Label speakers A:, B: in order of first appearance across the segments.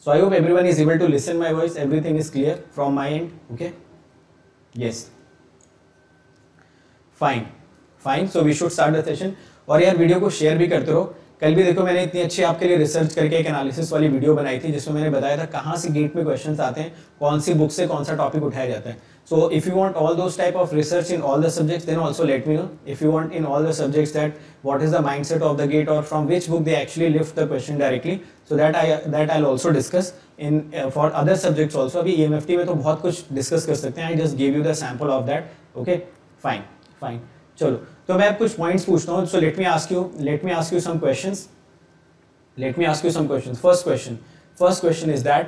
A: So I hope everyone is able to listen my voice. Everything is clear from my end. Okay. Yes. Fine so we should start the session. और यार video को share भी करते रहो. कल भी देखो मैंने इतनी अच्छी आपके लिए रिसर्च करके एक एनालिसिस वाली वीडियो बनाई थी जिसमें मैंने बताया था कहाँ से गेट में क्वेश्चंस आते हैं, कौन सी बुक से कौन सा टॉपिक उठाया जाता है. So if you want all those type of research in all the subjects then also let me know. If you want in all the subjects that what is the mindset of the GATE और from which book they actually lift the question directly, so that I will also discuss in for other subjects also. अभी EMFT में तो बहुत कुछ discuss कर सकते हैं. I just give you the sample of that. Okay fine. चलो तो मैं अब कुछ पॉइंट्स पूछता हूँ. So let me ask you some questions. First question is that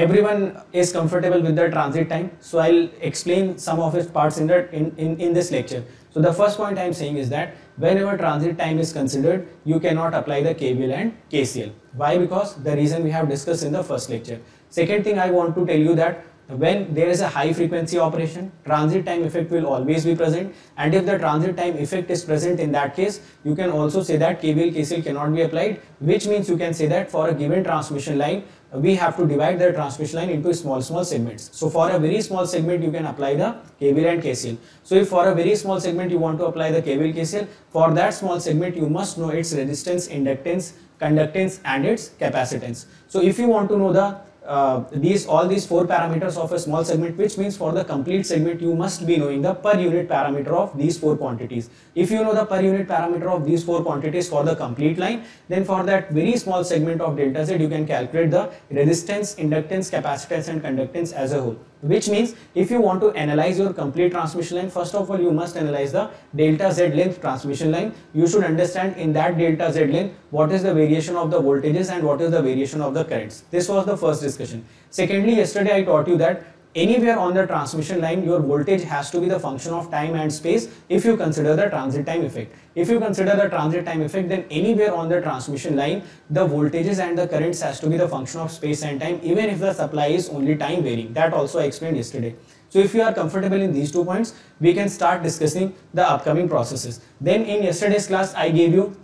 A: everyone is comfortable with the transit time. So I'll explain some of its parts in this lecture. So the first point I'm saying is that whenever transit time is considered, you cannot apply the KVL and KCL. Why? Because the reason we have discussed in the first lecture. Second thing I want to tell you that when there is a high frequency operation, transit time effect will always be present, and if the transit time effect is present, in that case you can also say that KVL KCL cannot be applied, which means you can say that for a given transmission line we have to divide the transmission line into small segments. So for a very small segment you can apply the KVL and KCL. So if for a very small segment you want to apply the KVL KCL, for that small segment you must know its resistance, inductance, conductance and its capacitance. So if you want to know the all these four parameters of a small segment, which means for the complete segment you must be knowing the per unit parameter of these four quantities. If you know the per unit parameter of these four quantities for the complete line, then for that very small segment of delta Z you can calculate the resistance, inductance, capacitance and conductance as a whole. Which means if you want to analyze your complete transmission line, first of all you must analyze the delta Z length transmission line. You should understand in that delta Z length what is the variation of the voltages and what is the variation of the currents. This was the first discussion. Secondly, yesterday I taught you that anywhere on the transmission line your voltage has to be the function of time and space if you consider the transit time effect. If you consider the transit time effect, then anywhere on the transmission line the voltages and the currents has to be the function of space and time, even if the supply is only time varying. That also I explained yesterday. So if you are comfortable in these 2 points, we can start discussing the upcoming processes. Then in yesterday's class I gave you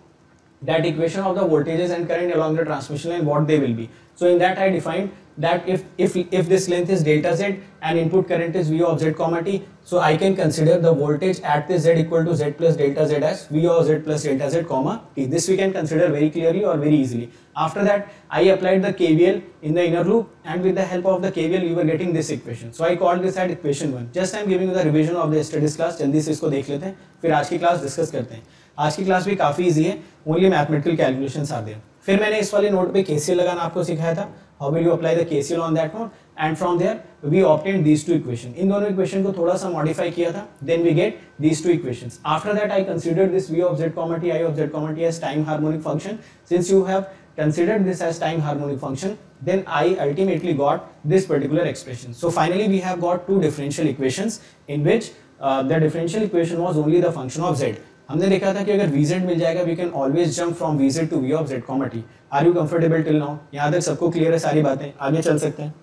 A: that equation of the voltages and current along the transmission line, what they will be. So in that I defined that if this length is delta Z and input current is V of Z comma T, so I can consider the voltage at this Z equal to Z plus delta Z as V of Z plus delta Z comma T. This we can consider very clearly or very easily. After that I applied the KVL in the inner loop, and with the help of the KVL we were getting this equation. So I called this at equation 1. Just I am giving you the revision of the yesterday's class. जल्दी से इसको देख लेते हैं, फिर आज की class discuss करते हैं. आज की क्लास भी काफ़ी इजी है, ओनली मैथमेटिकल कैलकुलेशंस आते हैं. फिर मैंने इस वाले नोट पे KCL लगाना आपको सिखाया था. How will you apply the KCL on that note? And from there we obtained these two equations. इन दोनों इक्वेशन को थोड़ा सा मॉडिफाई किया था. Then we get these two equations. After that I considered this V of Z comma T, I of Z comma T as time harmonic function. Since you have considered this as time harmonic function, then I ultimately got this particular expression. So finally we have got two differential equations in which the differential equation was only the function of Z. हमने देखा था कि अगर Vz मिल जाएगा we can always jump from Vz to V of Z comma T. Are you comfortable till now? यहाँ तक सबको clear है सारी बातें? आगे चल सकते हैं?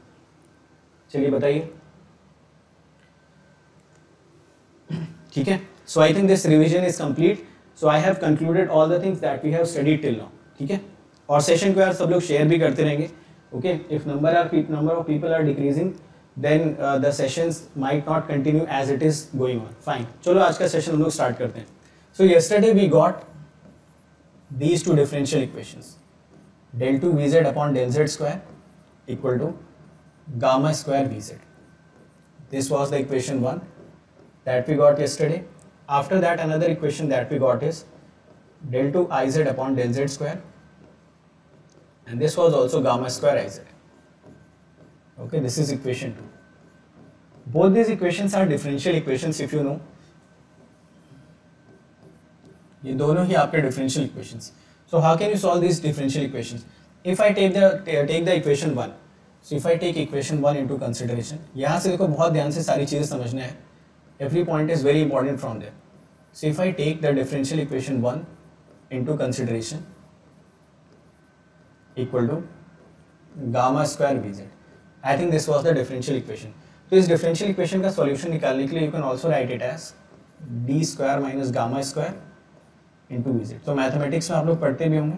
A: चलिए बताइए. ठीक है. So I think this revision is complete. So I have concluded all the things that we have studied till now. ठीक है. और सेशन को यार सब लोग शेयर भी करते रहेंगे. Okay. If number of people are decreasing, then the sessions might not continue as it is going on. Fine. चलो आज का सेशन हम लोग स्टार्ट करते हैं. So yesterday we got these two differential equations. Del 2 Vz upon del Z square equal to gamma square Vz. This was the equation 1 that we got yesterday. After that another equation that we got is del 2 Iz upon del Z square, and this was also gamma square Iz. Okay, this is equation 2. Both these equations are differential equations if you know. ये दोनों ही आपके differential equations. So how can you solve these differential equations? If I take the equation 1, so if I take equation 1 into consideration, यहाँ से देखो बहुत ध्यान से सारी चीजें समझना है. Every point is very important from there. So if I take the differential equation 1 into consideration equal to gamma square Vz. I think this was the differential equation. तो इस differential equation का solution निकालने के लिए you can also write it as d square minus gamma square into Vz. तो mathematics में आप लोग पढ़ते भी होंगे.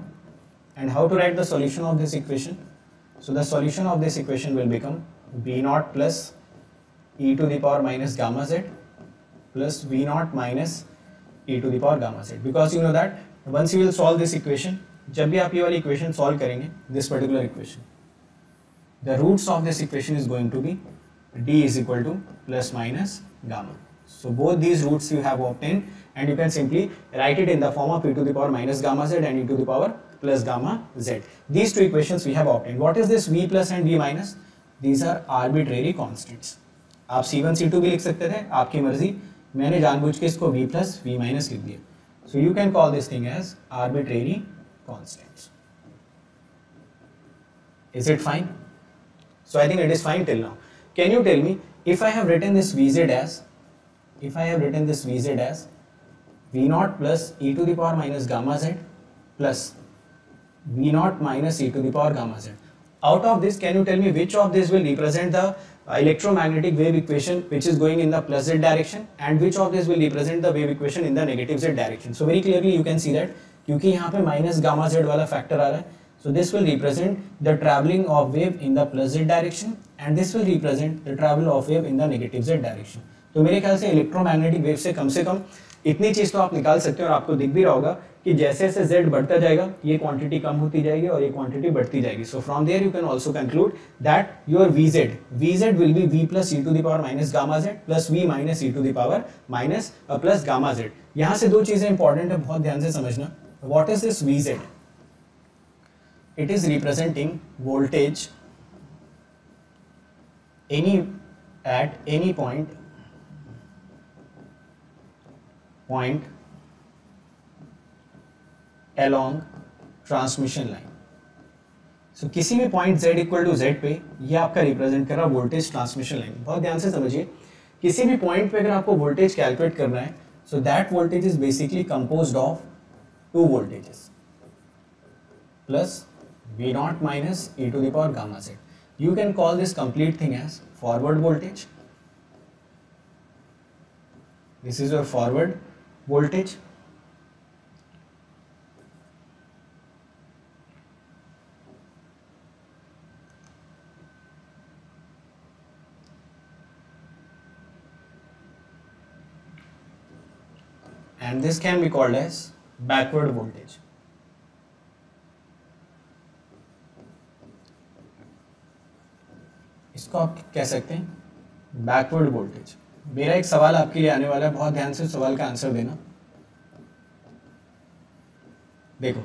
A: And how to write the solution of this equation? So the solution of this equation will become v naught plus e to the power minus gamma z plus v naught minus e to the power gamma z, because you know that once you will solve this equation, जब भी आप ये वाली equation solve करेंगे, this particular equation, the roots of this equation is going to be d is equal to plus minus gamma. So both these roots you have obtained, and you can simply write it in the form of e to the power minus gamma z and e to the power plus gamma z. These two equations we have obtained. What is this v plus and v minus? These are arbitrary constants. आप c1 c2 भी लिख सकते थे, आपकी मर्जी, मैंने जानबूझ के इसको v plus v minus लिख दिया. So you can call this thing as arbitrary constants. Is it fine? So I think it is fine till now. Can you tell me, if I have written this vz as v naught plus e to the power minus gamma z plus v naught minus e to the power gamma z, out of this can you tell me which of this will represent the electromagnetic wave equation which is going in the plus z direction, and which of this will represent the wave equation in the negative z direction? So very clearly you can see that क्योंकि यहाँ पे minus gamma z वाला factor आ रहा है, so this will represent the traveling of wave in the plus z direction, and this will represent the travel of wave in the negative z direction. तो मेरे ख्याल से इलेक्ट्रोमैग्नेटिक वेव से कम इतनी चीज तो आप निकाल सकते हो, और आपको दिख भी रहा होगा कि जैसे जैसे z बढ़ता जाएगा ये क्वांटिटी कम होती जाएगी और ये क्वांटिटी बढ़ती जाएगी. So from there you can also conclude that your vz will be v plus e to the power minus gamma z plus v minus e to the power minus plus gamma z. यहाँ से दो चीजें important है, बहुत ध्यान से समझना. What is this vz? It is representing voltage at any point along transmission line. So किसी भी point z equal to z पे ये आपका रिप्रेजेंट कर रहा है वोल्टेज ट्रांसमिशन लाइन. बहुत ध्यान से समझिए, किसी भी पॉइंट पे अगर आपको वोल्टेज कैलकुलेट करना है, so that voltage is basically composed of two voltages plus v naught minus e to the power gamma z. You can call this complete thing as forward voltage. This is your forward voltage. And this can be called as backward voltage. इसको आप कह सकते हैं backward voltage. मेरा एक सवाल आपके लिए आने वाला है, बहुत ध्यान से सवाल का आंसर देना. देखो,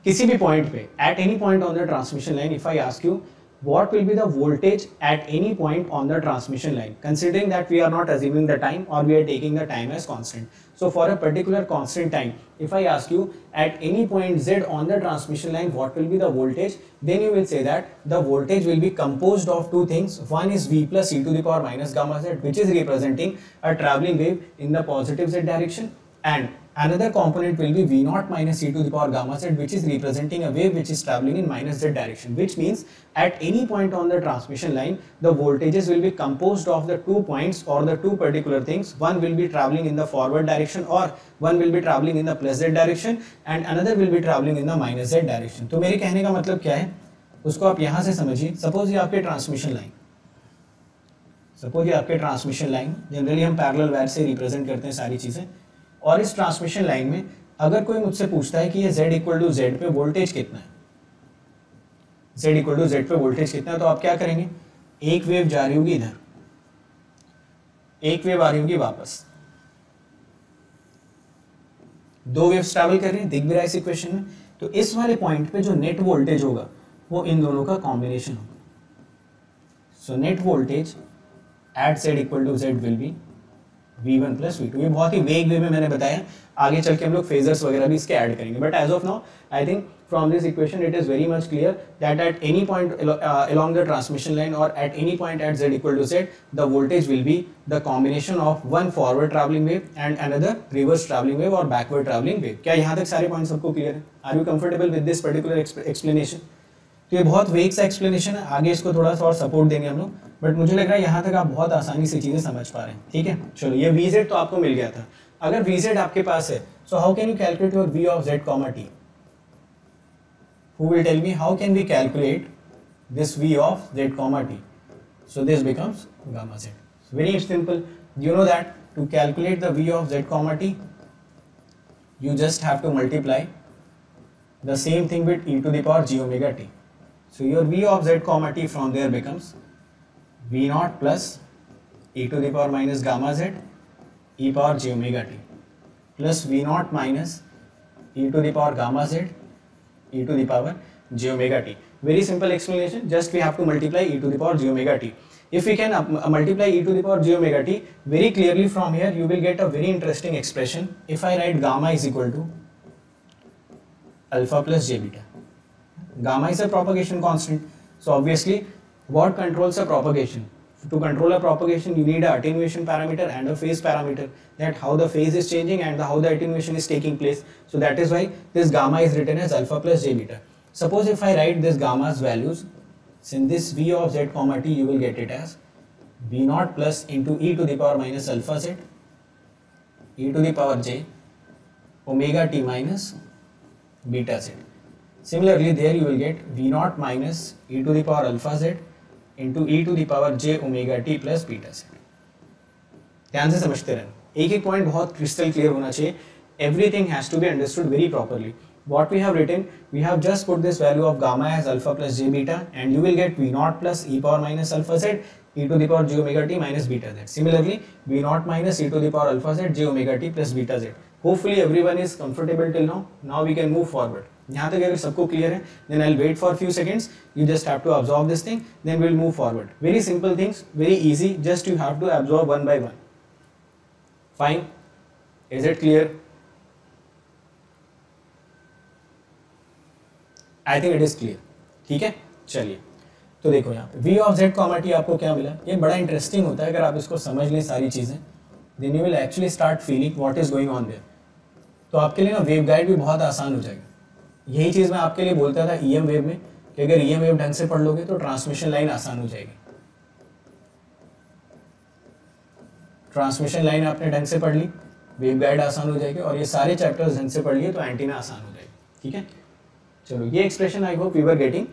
A: किसी भी पॉइंट पे eight any point on the transmission line, if I ask you what will be the voltage at any point on the transmission line, considering that we are not assuming the time or we are taking the time as constant. So for a particular constant time, if I ask you at any point z on the transmission line what will be the voltage, then you will say that the voltage will be composed of two things. One is v plus e to the power minus gamma z, which is representing a traveling wave in the positive z direction, and another component will be v naught minus e to the power gamma z, which is representing a wave which is traveling in minus z direction, which means at any point on the transmission line the voltages will be composed of the 2 points or the two particular things. One will be traveling in the forward direction or one will be traveling in the plus z direction and another will be traveling in the minus z direction. तो मेरे कहने का मतलब क्या है उसको आप यहाँ से समझिए. सपोज ये आपके ट्रांसमिशन लाइन, जनरली हम पैरेलल वायर से रिप्रेजेंट करते हैं सारी चीजें, और इस ट्रांसमिशन लाइन में अगर कोई मुझसे पूछता है कि ये z इक्वल टू z पे वोल्टेज कितना है, z इक्वल टू z पे वोल्टेज कितना है, तो आप क्या करेंगे, एक वेव जा रही होगी इधर, एक वेव आ रही होगी वापस, दो वेव्स ट्रैवल कर रही हैं, दिख भी रहा है इस इक्वेशन में. तो इस वाले पॉइंट पे जो नेट वोल्टेज होगा वो इन दोनों का कॉम्बिनेशन होगा. So net voltage at z equal to z will be V1 plus V2. ये बहुत ही वेग वे में मैंने बताया, आगे चल के हम लोग फेजर्स वगैरह भी इसके ऐड करेंगे. But as of now I think from this equation it is very much clear that at any point along the transmission line or at any point at z equal to z, the voltage will be the combination of one forward traveling wave and another reverse traveling wave or backward traveling wave. क्या यहाँ तक सारे point सबको clear है? Are you comfortable with this particular explanation? तो ये बहुत वेग सा एक्सप्लेनेशन है, आगे इसको थोड़ा सा और सपोर्ट देंगे हम लोग, बट मुझे लग रहा है यहाँ तक आप बहुत आसानी से चीजें समझ पा रहे हैं. ठीक है, चलो ये vz तो आपको मिल गया था. अगर vz आपके पास है, so how can you calculate your v of z, t? Who will tell me how can we calculate this v of z comma t. So this becomes gamma z. So very simple. You know that to calculate the v of z comma t, you just have to multiply the same thing with e to the power j omega t. So your v of z comma t from there becomes v naught plus e to the power minus gamma z e power j omega t plus v naught minus e to the power gamma z e to the power j omega t. Very simple explanation, just we have to multiply e to the power j omega t. If we can multiply e to the power j omega t, very clearly from here you will get a very interesting expression. If I write gamma is equal to alpha plus j beta. Gamma is a propagation constant. So obviously what controls a propagation? To control a propagation you need a attenuation parameter and a phase parameter, that how the phase is changing and how the attenuation is taking place. So that is why this gamma is written as alpha plus j beta. Suppose if I write this gamma's values, in this v of z comma t you will get it as v naught plus into e to the power minus alpha z e to the power j omega t minus beta z. Similarly there you will get v naught minus e to the power alpha z into e to the power j omega t plus beta z. ध्यान से समझते रहना, एक एक point बहुत crystal clear होना चाहिए. Everything has to be understood very properly. What we have written, we have just put this value of gamma as alpha plus j beta, and you will get v naught plus e power minus alpha z e to the power j omega t minus beta z. Similarly, v naught minus e to the power alpha z j omega t plus beta z. Hopefully everyone is comfortable till now. Now we can move forward. यहाँ तक अगर सबको clear है, then I'll wait for a few seconds. You just have to absorb this thing, then we'll move forward. Very simple things, very easy. Just you have to absorb one by one. Fine? Is it clear? I think it is clear. ठीक है, चलिए. तो देखो यहाँ पे v of z comma t आपको क्या मिला? ये बड़ा इंटरेस्टिंग होता है अगर आप इसको समझ लें सारी चीज़ें. Then you will actually start feeling what is going on there. तो आपके लिए ना वेव गाइड भी बहुत आसान हो जाएगा. यही चीज़ मैं आपके लिए बोलता था EM वेव में, कि अगर EM वेव ढंग से पढ़ लोगे तो ट्रांसमिशन लाइन आसान हो जाएगी. ट्रांसमिशन लाइन आपने ढंग से पढ़ ली, वेव गाइड आसान हो जाएगी, और ये सारे चैप्टर्स ढंग से पढ़ लिए तो एंटीना आसान हो जाएगी. ठीक है, चलो ये expression I hope we were getting.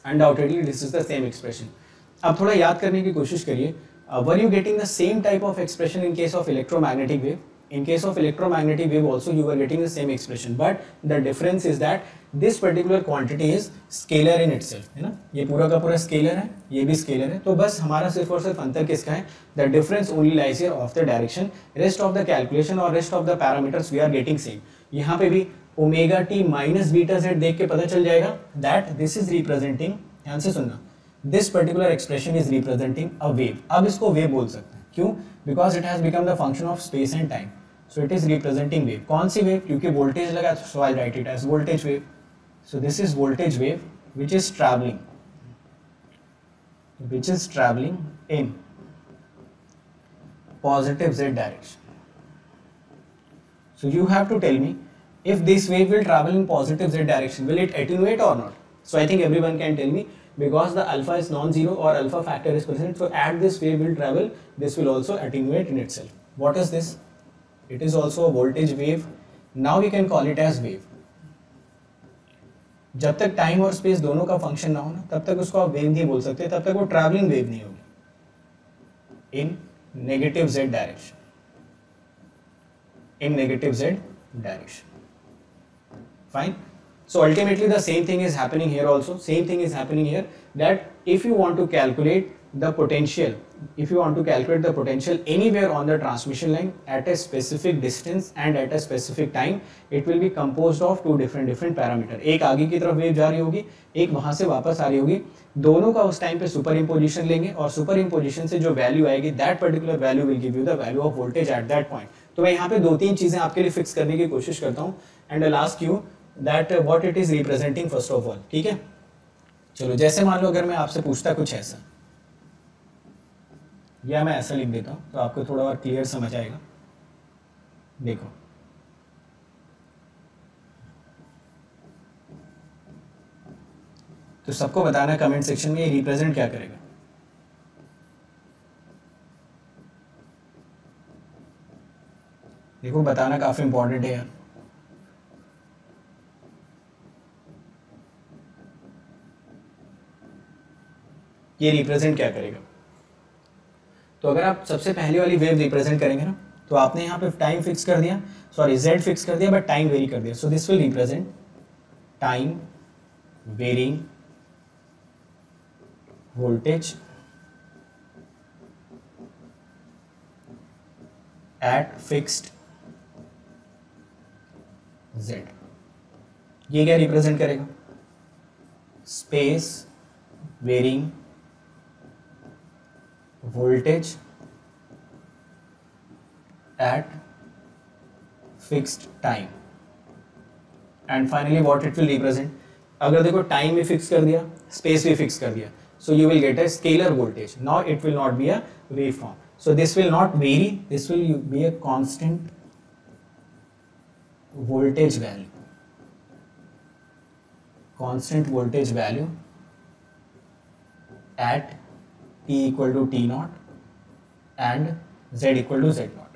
A: Undoubtedly this is the same expression. अब थोड़ा याद करने की कोशिश करिए. Were you getting the same type of expression in case of electromagnetic wave? In case of electromagnetic wave also you are getting the same expression, but the difference is that this particular quantity is scalar in itself, है ना. ये पूरा का पूरा scalar है, ये भी scalar है. तो बस हमारा सिर्फ और सिर्फ अंतर किसका है? The difference only lies here of the direction. Rest of the calculation और rest of the parameters we are getting same. यहाँ पे भी omega t minus beta z देख के पता चल जाएगा that this is representing, ध्यान से सुनना, this particular expression is representing a wave. अब इसको wave बोल सकते हैं. क्यों? Because it has become the function of space and time. So it is representing wave. कौन सी wave? क्योंकि voltage लगा, so I'll write it as voltage wave. So this is voltage wave which is traveling in positive z direction. So you have to tell me if this wave will travel in positive z direction, will it attenuate or not? So I think everyone can tell me, because the alpha is non-zero or alpha factor is present, so as this wave will travel, this will also attenuate in itself. What is this? It is also a voltage wave. Now we can call it as wave. जब तक time और space दोनों का function ना हो ना, तब तक उसको आप वेव नहीं बोल सकते, तब तक वो ट्रैवलिंग वेव नहीं होगी. In negative z direction, in negative z direction. Fine. So ultimately the same thing is happening here also. Same thing is happening here, that if you want to calculate the potential, anywhere on the transmission line at a specific distance and at a specific time, it will be composed of two different parameter. एक आगे की तरफ wave जा रही होगी, एक वहां से वापस आ रही होगी. दोनों का उस टाइम पे सुपर इम्पोजिशन लेंगे, और सुपर इम्पोजिशन से जो वैल्यू आएगी, that particular value will give you the value of voltage at that point. तो मैं यहाँ पे दो तीन चीजें आपके लिए फिक्स करने की कोशिश करता हूँ, and I ask you that what it is representing first of all. ठीक है, चलो जैसे मान लो अगर मैं आपसे पूछता कुछ ऐसा, या मैं ऐसा लिख देता हूँ तो आपको थोड़ा और क्लियर समझ आएगा. देखो, तो सबको बताना कमेंट सेक्शन में ये रिप्रेजेंट क्या करेगा. देखो बताना काफी इंपॉर्टेंट है यार. ये रिप्रेजेंट क्या करेगा? तो अगर आप सबसे पहली वाली वेव रिप्रेजेंट करेंगे ना, तो आपने यहाँ पे टाइम फिक्स कर दिया, सॉरी z फिक्स कर दिया, बट टाइम वेरी कर दिया. So this will represent time varying voltage at fixed z. ये क्या रिप्रेजेंट करेगा? Space varying voltage at fixed time. And finally what it will represent? अगर देखो टाइम भी फिक्स कर दिया, स्पेस भी फिक्स कर दिया, so you will get a scalar voltage. Now it will not be a waveform. So this will not vary, this will be a constant voltage value. Constant voltage value at t equal to t naught and z equal to z naught.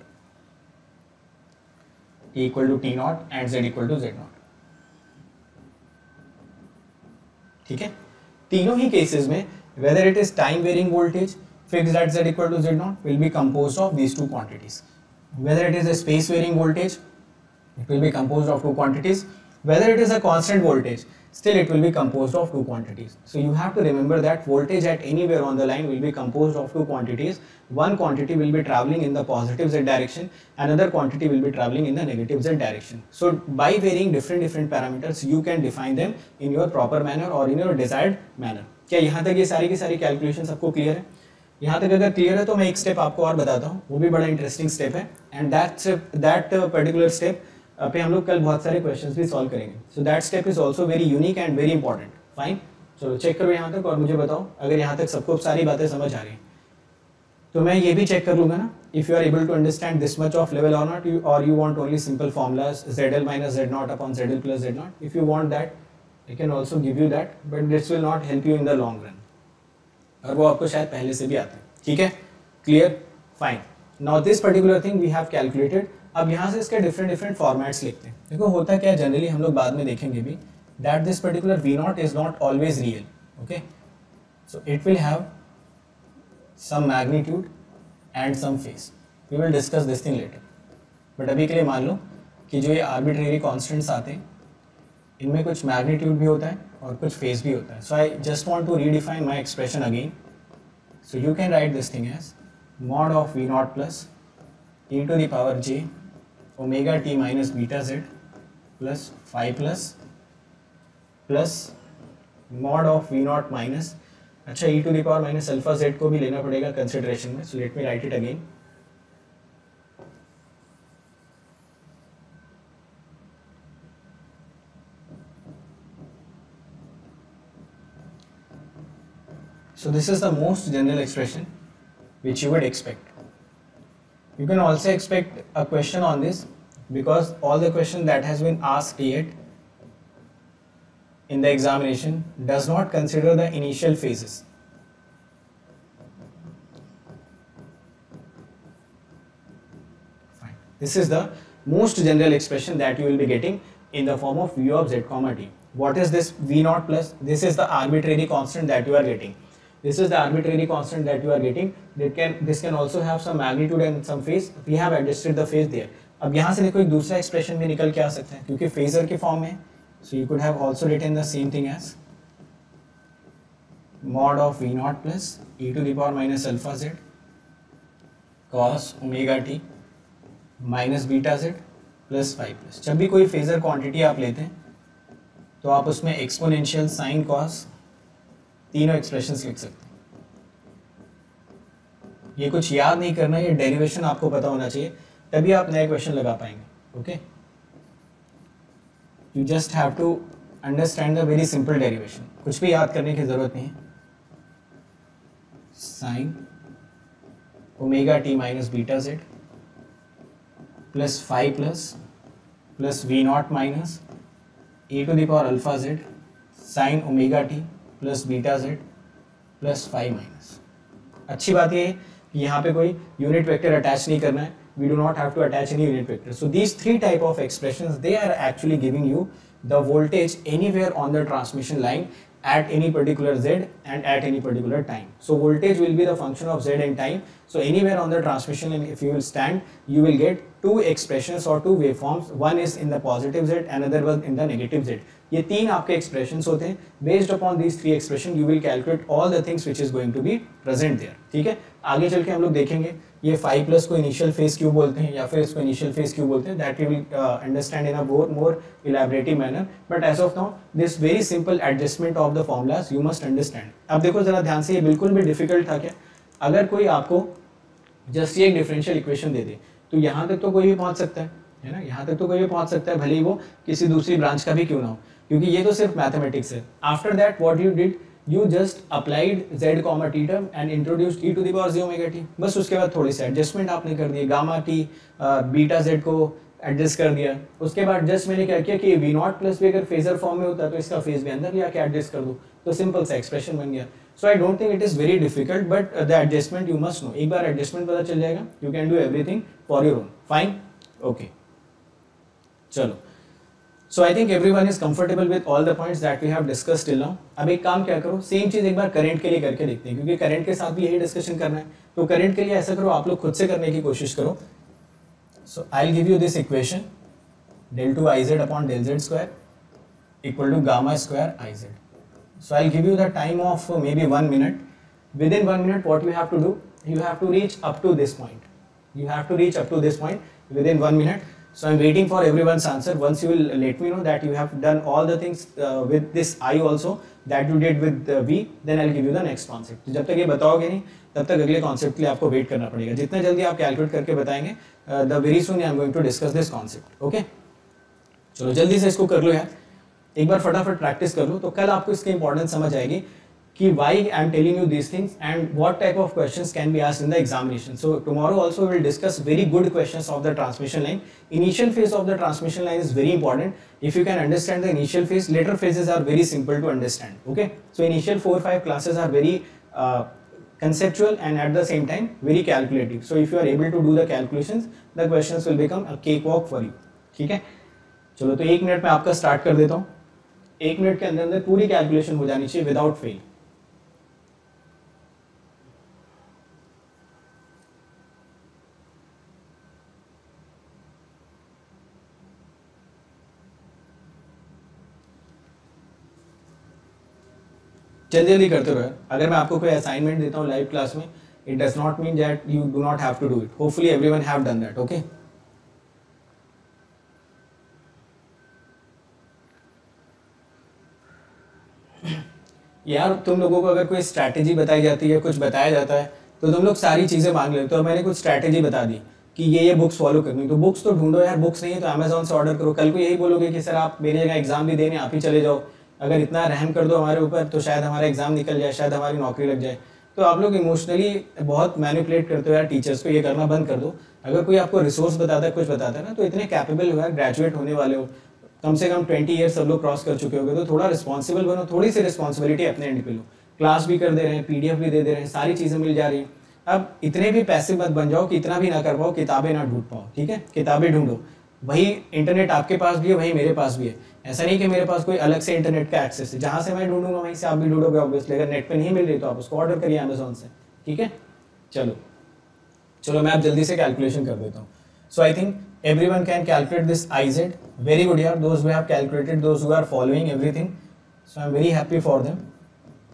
A: T equal to t naught and z equal to z naught. ठीक है, तीनों ही cases में whether it is time varying voltage fixed at z equal to z naught will be composed of these two quantities. Whether it is a space varying voltage, it will be composed of two quantities. Whether it is a constant voltage, still it will be composed of two quantities. So you have to remember that voltage at anywhere on the line will be composed of two quantities. One quantity will be traveling in the positive z direction, another quantity will be traveling in the negative z direction. So by varying different parameters, you can define them in your proper manner or in your desired manner. क्या यहाँ तक ये सारी की सारी calculation सबको clear है? यहाँ तक अगर क्लियर है तो मैं एक स्टेप आपको और बताता हूँ, वो भी बड़ा इंटरेस्टिंग स्टेप है, एंड दैट पर्टिकुलर स्टेप पे हम लोग कल बहुत सारे क्वेश्चंस भी सॉल्व करेंगे. So that step is also very unique and very important. Fine, चलो चेक करो यहाँ तक और मुझे बताओ अगर यहाँ तक सबको सारी बातें समझ आ रही हैं. तो मैं ये भी चेक कर लूंगा ना, if you are able to understand this much of level और नॉट, और you want only simple formulas ZL minus Z naught upon ZL plus Z naught. If you want that, I can also give you that, but this will not help you in the long run. और वो आपको शायद पहले से भी आता है. ठीक है, clear, fine. Now this particular thing we have calculated. अब यहाँ से इसके डिफरेंट फॉर्मेट्स लिखते हैं. देखो होता क्या है, जनरली हम लोग बाद में देखेंगे भी, that this particular V0 is not always real. Okay, so it will have some magnitude and some phase. We will discuss this thing later. But अभी के लिए मान लो कि जो ये arbitrary constants आते हैं, इनमें कुछ magnitude भी होता है और कुछ phase भी होता है. So I just want to redefine my expression again. So you can write this thing as mod of V0 plus e to the power j omega t minus beta z plus phi plus mod of V0 minus, अच्छा e to the power minus alpha z को भी लेना पड़ेगा consideration में. सो let me right it again. So this is the most general expression which you would expect. You can also expect a question on this because all the question that has been asked yet in the examination does not consider the initial phases. Fine. This is the most general expression that you will be getting in the form of v of z comma t. What is this v0 plus? This is the arbitrary constant that you are getting. This is the arbitrary constant that you are getting. This can also have some magnitude and some phase. We have adjusted the phase there. अब यहाँ से देखो एक दूसरा expression भी निकल के आ सकता है क्योंकि phasor के form में. So you could have also written the same thing as mod of V0 plus e to the power minus alpha z cos omega t minus beta z plus phi plus. जब भी कोई phasor quantity आप लेते हैं तो आप उसमें exponential sin cos तीनों expressions लिख सकते हैं. ये कुछ याद नहीं करना, ये डेरिवेशन आपको पता होना चाहिए, तभी आप नए क्वेश्चन लगा पाएंगे. Okay, you just have to understand the very simple derivation. कुछ भी याद करने की जरूरत नहीं है. sin omega t minus beta z plus phi plus v0 minus e to the power alpha z sin omega t plus beta z plus phi minus. अच्छी बात ये है कि यहाँ पे कोई यूनिट वेक्टर अटैच नहीं करना है. We do not have to attach any unit vector. So these three type of expressions, they are actually giving you the voltage anywhere on the transmission line at any particular z and at any particular time. So voltage will be the function of z and time. So anywhere on the transmission line if you will stand, you will get two expressions or two waveforms. One is in the positive z, another one in the negative z. ये तीन आपके expressions होते हैं. Based upon these three expressions, you will calculate all the things which is going to be present there. ठीक है, आगे चल के हम लोग देखेंगे ये 5 प्लस को इनिशियल फेज क्यों बोलते हैं या फिर इसको इनिशियल फेज क्यों बोलते हैं. That we will understand in a more elaborative manner. But as of now this very simple adjustment of the formulas you must understand. अब देखो जरा ध्यान से, ये बिल्कुल भी डिफिकल्ट था क्या? अगर कोई आपको जस्ट ये एक डिफरेंशियल इक्वेशन दे दे तो यहाँ तक तो कोई भी पहुँच सकता है ना, यहाँ तक तो कोई भी पहुँच सकता है, भले ही वो किसी दूसरी ब्रांच का भी क्यों ना हो, क्योंकि ये तो सिर्फ मैथमेटिक्स है. After that what you did, you just applied z comma t term and introduced e to the power j omega t. बस उसके बाद थोड़ी सी एडजस्टमेंट आपने कर दी, गामा t बीटा z को एडजस्ट कर दिया. उसके बाद जस्ट मैंने क्या किया कि v नॉट प्लस भी अगर फेजर फॉर्म में होता तो इसका फेज भी अंदर ले आके एडजस्ट कर दो, तो सिंपल सा एक्सप्रेशन बन गया. So I don't think it is very difficult, but the adjustment you must know. एक बार एडजस्टमेंट पता चल जाएगा, you can do everything for your own. Fine, okay, चलो. So I think everyone is comfortable with all the points that we have discussed till now. अब एक काम क्या करो, सेम चीज एक बार करंट के लिए करके देखते हैं, क्योंकि करंट के साथ भी यही डिस्कशन करना है. तो करंट के लिए ऐसा करो, आप लोग खुद से करने की कोशिश करो. So I'll give you this equation, del 2 iz upon del z square equal to gamma square iz. So I'll give you the time of maybe 1 minute. Within 1 minute, what you have to do, you have to reach up to this point. You have to reach up to this point within 1 minute. So I'm waiting for everyone's answer. Once you will let me know that you have done all the things with this I also that you did with V, then I'll give you the next concept. जब तक ये बताओगे नहीं तब तक अगले concept के लिए आपको wait करना पड़ेगा. जितना जल्दी आप calculate करके बताएंगे, the very soon I am going to discuss this concept. Okay? चलो जल्दी से इसको कर लो यार, एक बार फटाफट प्रैक्टिस कर लो, तो कल आपको इसकी इंपॉर्टेंस समझ आएगी कि why I am telling you these things and what type of questions can be asked in the examination. So tomorrow also we will discuss very good questions of the transmission line. Initial phase of the transmission line is very important. If you can understand the initial phase, later phases are very simple to understand. Okay, so initial 4-5 classes are very conceptual and at the same time very calculative. So if you are able to do the calculations, the questions will become a cakewalk for you. ठीक है, चलो तो 1 minute में आपका start कर देता हूँ. 1 minute के अंदर पूरी कैलकुलेशन हो जानी चाहिए विदाउट फेल. जल्दी जल्दी करते रहो. अगर मैं आपको कोई असाइनमेंट देता हूँ लाइव क्लास में, it does not mean that you do not have to do it. Hopefully everyone have done that. Okay, यार तुम लोगों को अगर कोई स्ट्रैटेजी बताई जाती है, कुछ बताया जाता है, तो तुम लोग सारी चीजें मांग लेते हो. तो मैंने कुछ स्ट्रैटेजी बता दी कि ये बुक्स फॉलो करनी, तो बुक्स तो ढूंढो यार. बुक्स नहीं है तो अमेजोन से ऑर्डर करो. कल को यही बोलोगे कि सर आप मेरी जगह एग्जाम भी देने आप ही चले जाओ. अगर इतना रहम कर दो हमारे ऊपर तो शायद हमारा एग्जाम निकल जाए, शायद हमारी नौकरी लग जाए. तो आप लोग इमोशनली बहुत मैनिपुलेट करते हो यार टीचर्स को. ये करना बंद कर दो. अगर कोई आपको रिसोर्स बताता है, कुछ बताता है ना, तो इतने कैपेबल हो यार, ग्रेजुएट होने वाले हो, कम से कम 20 ईयर्स सब लोग क्रॉस कर चुके होगे, तो थोड़ा रिस्पॉन्सिबल बनो. थोड़ी सी रिस्पॉन्सिबिलिटी अपने एंड पे लो. क्लास भी कर दे रहे हैं, PDF भी दे रहे हैं, सारी चीज़ें मिल जा रही हैं. अब इतने भी पैसे मत बन जाओ कि इतना भी ना कर पाओ, किताबें ना ढूंढ पाओ. ठीक है, किताबें ढूंढो. वही इंटरनेट आपके पास भी है, वही मेरे पास भी है. ऐसा नहीं कि मेरे पास कोई अलग से इंटरनेट का एक्सेस है. जहाँ से मैं ढूंढूंगा वहीं से आप भी ढूंढोगे ऑब्वियसली. अगर नेट पे नहीं मिल रही तो आप उसको ऑर्डर करिए अमेजोन से. ठीक है, चलो मैं आप जल्दी से कैलकुलेशन कर देता हूँ. So I think everyone can calculate this iz. Very good yaar, those who have calculated, those who are following everything, so I'm very happy for them.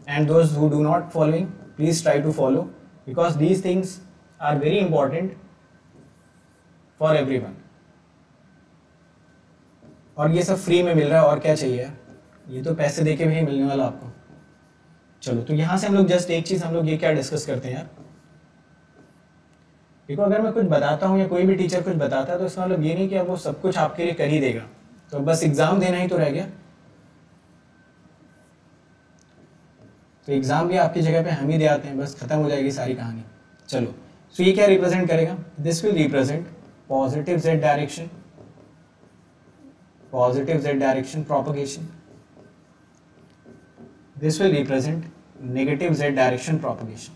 A: And those who do not following, please try to follow, because these things are very important for everyone. और ये सब free में मिल रहा है, और क्या चाहिए यार, ये तो पैसे देके भी नहीं मिलने वाला आपको. चलो तो यहाँ से हम लोग जस्ट एक चीज हम लोग ये क्या डिस्कस करते हैं यार, देखो अगर मैं कुछ बताता हूँ या कोई भी टीचर कुछ बताता है तो इसका मतलब ये नहीं कि अब वो सब कुछ आपके लिए कर ही देगा, तो बस एग्जाम देना ही तो रह गया. तो एग्जाम भी आपकी जगह पे हम ही दे आते हैं, बस खत्म हो जाएगी सारी कहानी. चलो तो ये क्या रिप्रेजेंट करेगा, this will represent positive z direction, positive z direction propagation. This will represent negative z direction propagation.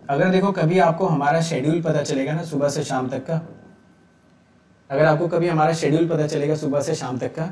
A: अगर देखो कभी आपको हमारा शेड्यूल पता चलेगा ना सुबह से शाम तक का, अगर आपको कभी हमारा शेड्यूल पता चलेगा सुबह से शाम तक का,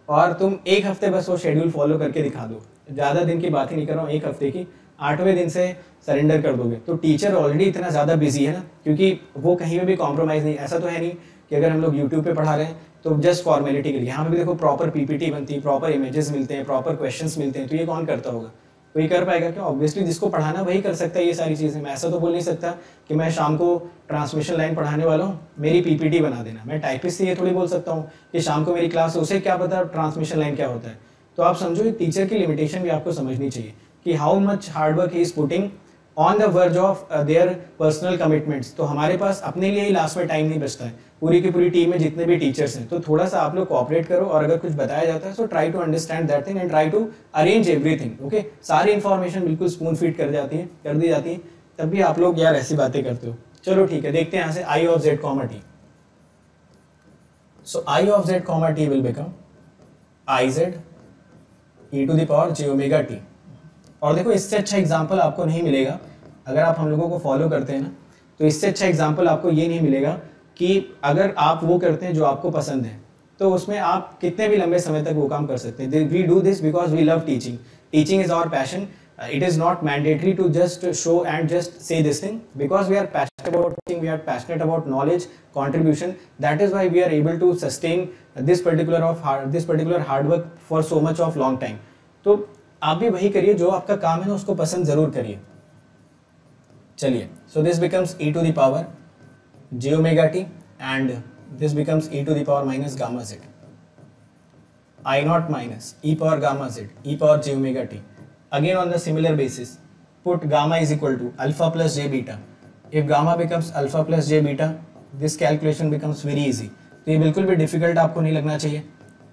A: और तुम एक हफ्ते बस वो शेड्यूल फॉलो करके दिखा दो, ज़्यादा दिन की बात ही नहीं कर रहा हूँ, एक हफ्ते की, 8वें दिन से सरेंडर कर दोगे तो टीचर ऑलरेडी इतना ज़्यादा बिजी है ना, क्योंकि वो कहीं में भी कॉम्प्रोमाइज़ नहीं, ऐसा तो है नहीं कि अगर हम लोग यूट्यूब पे पढ़ा रहे हैं तो जस्ट फॉर्मेलिटी के लिए, यहाँ पे भी देखो प्रॉपर पीपीटी बनती है, प्रॉपर इमेजेस मिलते हैं, प्रॉपर क्वेश्चंस मिलते हैं, तो ये कौन करता होगा? कोई कर पाएगा क्या? ऑब्वियसली जिसको पढ़ाना वही कर सकता है ये सारी चीज़ें। मैं ऐसा तो बोल नहीं सकता कि मैं शाम को ट्रांसमिशन लाइन पढ़ाने वाला हूँ, मेरी पीपीटी बना देना। मैं टाइपिस्ट से ये थोड़ी बोल सकता हूँ कि शाम को मेरी क्लास, उसे क्या पता ट्रांसमिशन लाइन क्या होता है। तो आप समझो टीचर की लिमिटेशन भी आपको समझनी चाहिए कि how much hard work he is putting on the verge of their personal commitments. तो हमारे पास अपने लिए ही लास्ट में टाइम नहीं बचता है, पूरी की पूरी टीम में जितने भी टीचर्स हैं, तो थोड़ा सा आप लोग कोऑपरेट करो, और अगर कुछ बताया जाता है तो try to understand that thing and try to arrange everything. Okay, सारी इन्फॉर्मेशन बिल्कुल स्पून फीड कर दी जाती है, तब भी आप लोग यार ऐसी बातें करते हो। चलो ठीक है, देखते हैं यहाँ से I of Z comma t. So I of Z comma T will become I Z E to the power J omega t. और देखो इससे अच्छा एग्जाम्पल आपको नहीं मिलेगा अगर आप हम लोगों को फॉलो करते हैं ना, तो इससे अच्छा एग्जाम्पल आपको ये नहीं मिलेगा कि अगर आप वो करते हैं जो आपको पसंद है तो उसमें आप कितने भी लंबे समय तक वो काम कर सकते हैं। We do this because we love teaching, teaching is our passion, it is not mandatory to just show and just say this thing, because we are passionate about teaching, we are passionate about knowledge contribution, that is why we are able to sustain this particular hard work for so much of long time। तो आप भी वही करिए, जो आपका काम है ना उसको पसंद जरूर करिए। चलिए, so this becomes e to the power j omega t and this becomes e to the power minus gamma z, I naught minus e power gamma z e power j omega t। Again on the similar basis, put gamma is equal to alpha plus j beta। If gamma becomes alpha plus j beta, this calculation becomes very easy। तो ये बिल्कुल भी difficult आपको नहीं लगना चाहिए,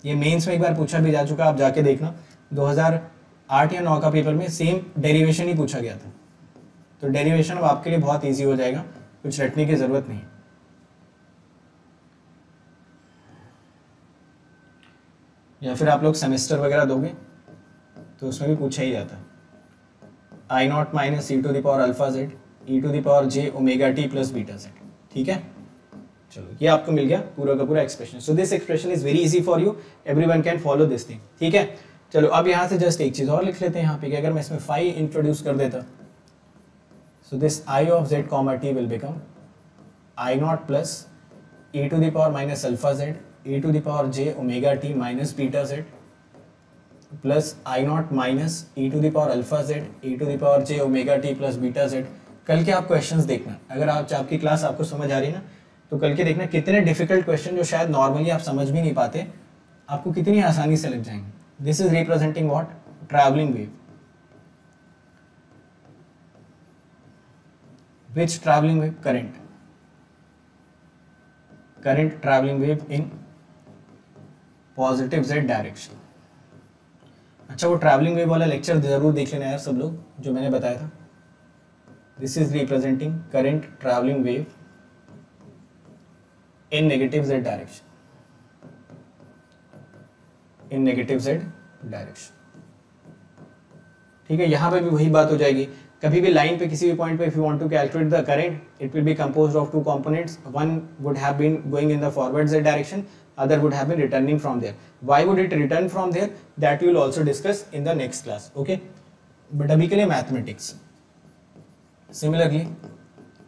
A: ये mains में एक बार पूछा भी जा चुका, आप जाके देखना 2008 या 9 का पेपर में सेम डेरिवेशन ही पूछा गया था। तो डेरिवेशन अब आपके लिए बहुत ईजी हो जाएगा, कुछ रटने की जरूरत नहीं। या फिर आप लोग सेमेस्टर वगैरह दोगे तो उसमें भी पूछा ही जाता है, I naught minus E to the power alpha Z E to the power J omega T plus beta Z. ठीक है, चलो ये आपको मिल गया पूरा का पूरा expression. So this expression is very easy for you, everyone can follow this thing. ठीक है, चलो अब यहाँ से जस्ट एक चीज और लिख लेते हैं यहाँ पे कि अगर मैं इसमें फाई इंट्रोड्यूस कर देता, so this I of Z comma T will become I naught plus E to the power minus alpha Z E to the power J omega T minus beta Z plus I naught minus E to the power alpha Z E to the power J omega T plus beta Z. कल के आप questions देखना, अगर आपकी class आपको समझ आ रही है ना, तो कल के देखना कितने डिफिकल्ट क्वेश्चन जो शायद नॉर्मली आप समझ भी नहीं पाते, आपको कितनी आसानी से लग जाएंगे। This is representing what? Travelling wave. Which travelling wave? Current, current travelling wave in positive Z direction. अच्छा, वो ट्रैवलिंग वेव वाला लेक्चर जरूर देख लेना यार सब लोग, जो मैंने बताया था। This is representing current travelling wave in negative Z direction, in negative Z direction. ठीक है, यहां पे भी वही बात हो जाएगी। कभी भी लाइन पे किसी भी पॉइंट पे if you want to calculate the current, it will be composed of two components, one would have been going in the forward Z direction, other would have been returning from there. Why would it return from there? That we will also discuss in the next class. Okay, but abhi ke liye mathematics. Similarly,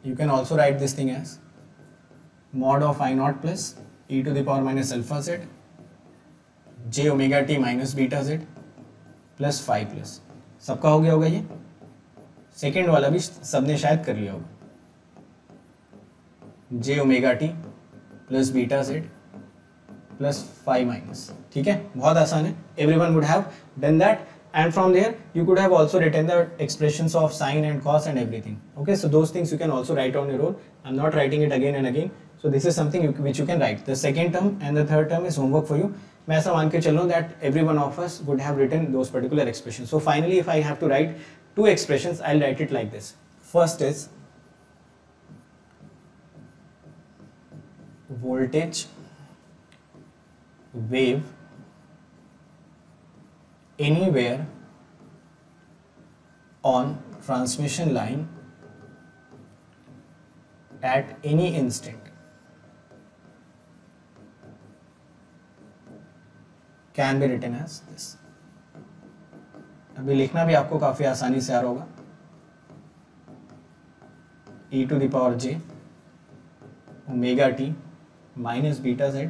A: you can also write this thing as mod of I naught plus e to the power minus alpha z j omega t minus beta z plus phi plus। सबका हो गया होगा ये, second वाला भी सबने शायद कर लिया होगा, j omega t plus beta z plus phi minus. ठीक है, बहुत आसान है, everyone would have done that, and from there you could have also written the expressions of sine and cos and everything. Okay, so those things you can also write on your own. I'm not writing it again and again, so this is something which you can write. The second term and the third term is homework for you. मैं ऐसा मान के चल रहा हूँ that every one of us would have written those particular expressions. So finally if I have to write two expressions, I'll write it like this. First is voltage wave anywhere on transmission line at any instant can be written as this. अभी लिखना भी आपको काफी आसानी से आ रहा होगा, e to the power j omega t minus beta z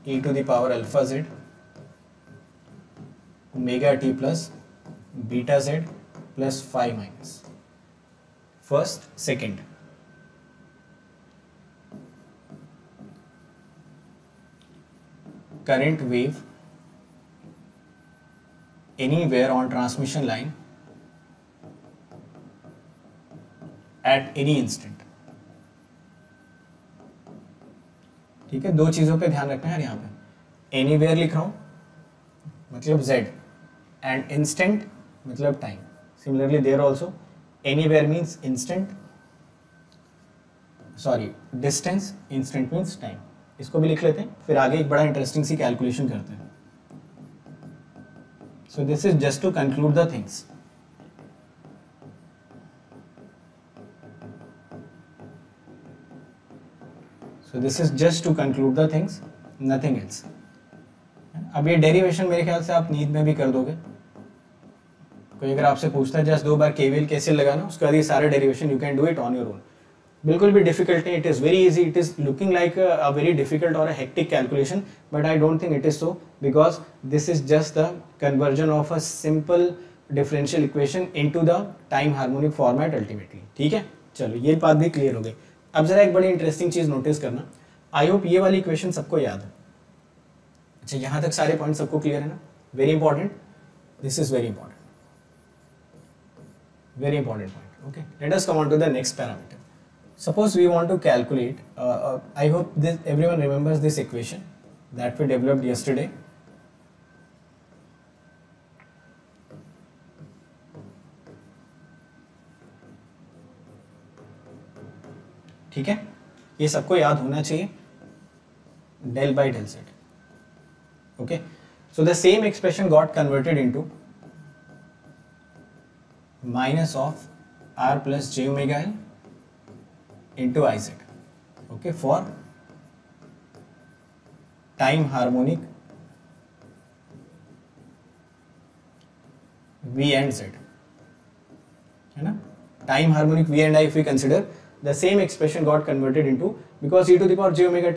A: e to the power alpha z omega t plus beta z plus phi minus first second। current wave anywhere on transmission line at any instant। ठीक है, दो चीजों पे ध्यान रखना है यहाँ पे, एनीवेयर लिख रहा हूं मतलब z एंड इंस्टेंट मतलब time. Similarly there also anywhere means instant, sorry distance, instant means time. इसको भी लिख लेते हैं, फिर आगे एक बड़ा इंटरेस्टिंग सी कैलकुलेशन करते हैं। So this is just to conclude the things. So this is just to conclude the things, nothing else. अब ये डेरिवेशन मेरे ख्याल से आप नींद में भी कर दोगे। कोई अगर आपसे पूछता है जस्ट 2 बार केवीएल कैसे लगाना, उसके बाद ये सारे derivation you can do it on your own. बिल्कुल भी डिफिकल्ट नहीं, it is very easy. It is looking like a very difficult और a hectic calculation, but I don't think it is so, because this is just the conversion of a simple differential equation into the time harmonic format ultimately. ठीक है, चलो ये बात भी clear हो गई। अब जरा एक बड़ी इंटरेस्टिंग चीज नोटिस करना, आई होप ये वाली इक्वेशन सबको याद है। अच्छा, यहाँ तक सारे पॉइंट सबको क्लियर है ना? Very important, this is very important, very important point. Okay, let us come on to the next parameter. Suppose we want to calculate, I hope this everyone remembers this equation that we developed yesterday. ठीक है, ये सबको याद होना चाहिए, del by del z. Okay, so the same expression got converted into minus of r plus j omega l into iz, okay, for time harmonic v and z, है ना? Time harmonic v and I if we consider, the same expression got converted into, because e to the power j omega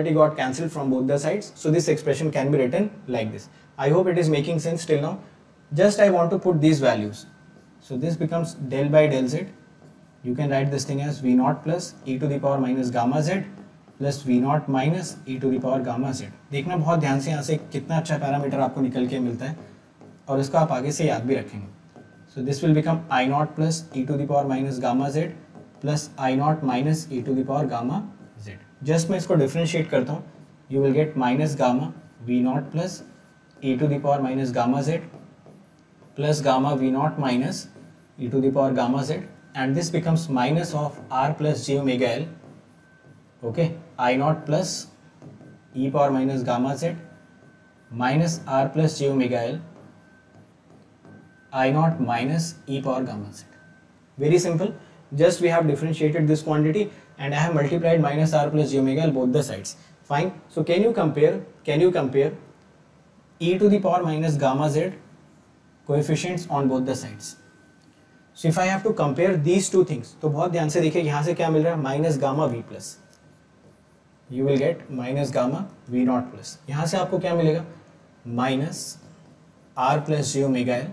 A: t got cancelled from both the sides, so this expression can be written like this. I hope it is making sense till now. Just I want to put these values. So this becomes del by del z. You can write this thing as v naught plus e to the power minus gamma z plus v naught minus e to the power gamma z. देखना बहुत ध्यान से यहाँ से कितना अच्छा parameter आपको निकल के मिलता है, और इसको आप आगे से याद भी रखेंगे। So this will become I naught plus e to the power minus gamma z plus I naught minus e to the power gamma z. Just मैं इसको डिफरेंशिएट करता हूँ, you will get minus gamma v naught plus e to the power minus gamma z plus gamma v naught minus e to the power gamma z, and this becomes minus of r plus j omega l, okay, I naught plus e power minus gamma z minus r plus j omega l I naught minus e power gamma z. Very simple, just we have differentiated this quantity and I have multiplied minus r plus j omega l both the sides. Fine, so can you compare e to the power minus gamma z coefficients on both the sides? So if I have to compare these two things, तो बहुत ध्यान से देखिए यहाँ से क्या मिल रहा है, minus gamma v plus, you will get minus gamma v naught plus. यहाँ से आपको क्या मिलेगा, minus r plus j omega l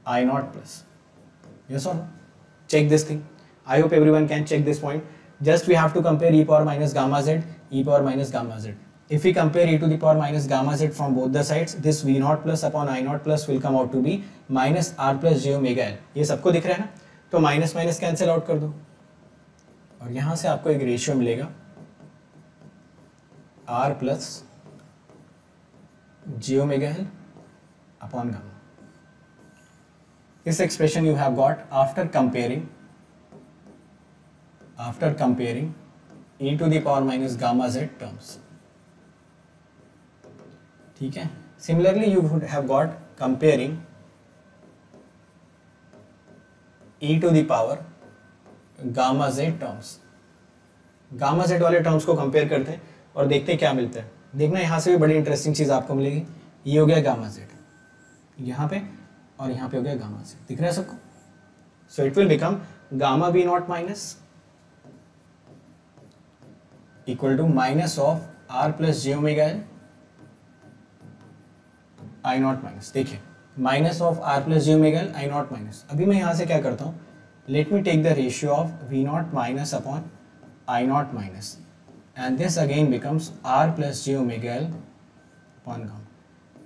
A: I naught plus. Yes or no? Check this thing. I hope everyone can check this point. Just we have to compare e power minus gamma z, e power minus gamma z. If we compare e to the power minus gamma z from both the sides, this v naught plus upon I naught plus will come out to be minus r plus j omega l. ये सबको दिख रहा है ना? तो minus minus cancel out कर दो, और यहाँ से आपको एक रेशियो मिलेगा r plus j omega l upon gamma. This expression you have got after comparing e to the power minus gamma z terms. ठीक है, similarly you would have got comparing e to the power gamma Z terms, gamma Z वाले terms को compare करते हैं और देखते हैं क्या मिलता है। देखना यहाँ से भी बड़ी इंटरेस्टिंग चीज़ आपको मिलेगी। ये हो गया गामा जेड यहाँ पे और यहाँ पे हो गया गामा जेड, दिख रहा है सबको। So it will become gamma B naught minus equal to minus of R plus J omega L I naught minus. देखिए minus of R plus J omega L I naught minus. अभी मैं यहाँ से क्या करता हूँ, let me take the ratio of V naught minus upon I naught minus, and this again becomes r plus j omega l upon gamma.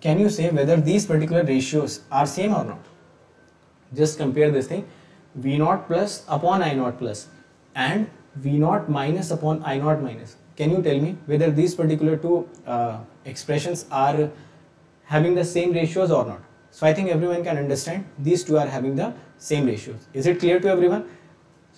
A: Can you say whether these particular ratios are same or not? Just compare this thing, v naught plus upon I naught plus and v naught minus upon I naught minus. Can you tell me whether these particular two expressions are having the same ratios or not? So I think everyone can understand these two are having the same ratios. Is it clear to everyone?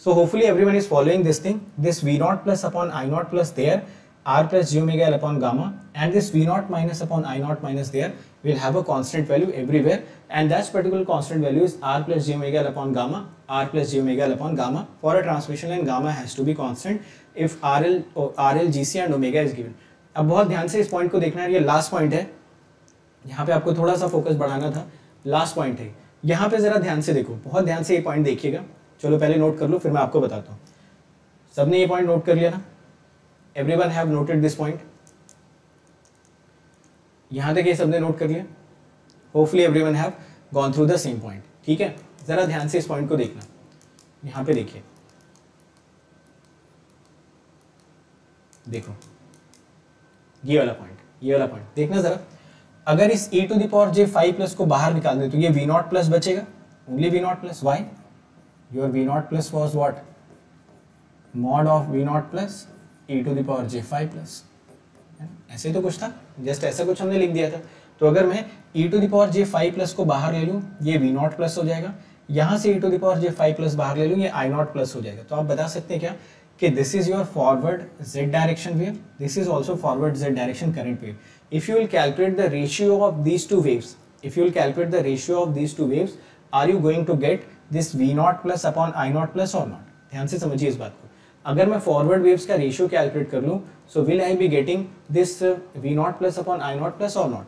A: So hopefully everyone is following this thing, this v naught plus upon I naught plus there, r plus j omega l upon gamma, and this v naught minus upon I naught minus there will have a constant value everywhere, and that particular constant value is r plus j omega l upon gamma, r plus j omega l upon gamma. For a transmission line, gamma has to be constant if RL, GC and omega is given. अब बहुत ध्यान से इस point को देखना है, ये last point है, यहाँ पे आपको थोड़ा सा फोकस बढ़ाना था, लास्ट पॉइंट है। यहाँ पे जरा ध्यान से देखो, बहुत ध्यान से ये पॉइंट देखिएगा। चलो पहले नोट कर लो फिर मैं आपको बताता हूँ। सबने ये पॉइंट नोट कर लिया ना? Everyone have noted this point? यहां तक ये सबने नोट कर लिया? Hopefully everyone have gone through the same point. ठीक है, जरा ध्यान से इस पॉइंट को देखना। यहां पे देखिए, देखो ये वाला पॉइंट देखना जरा। अगर इस e to the power j 5 plus को बाहर निकाल दे तो ये v नॉट प्लस बचेगा, only v naught plus. Why? Your v naught plus was what? Mod of v naught plus e to the power j 5 plus. ऐसे तो कुछ था, जस्ट ऐसा कुछ हमने लिख दिया था। तो अगर मैं e to the power j 5 plus को बाहर ले लूँ, ये v naught plus हो जाएगा। यहाँ से e to the power j 5 plus बाहर ले लूँ, ये i naught plus हो जाएगा। तो आप बता सकते हैं क्या कि this is your forward z direction wave, this is also forward z direction current wave. If you will calculate the ratio of these two waves, are you going to get this v naught plus upon I naught plus और not? ध्यान से समझिए इस बात को। अगर मैं forward waves का रेशियो कैलकुलेट कर लूं, so will I be getting this v naught plus upon I naught plus और not?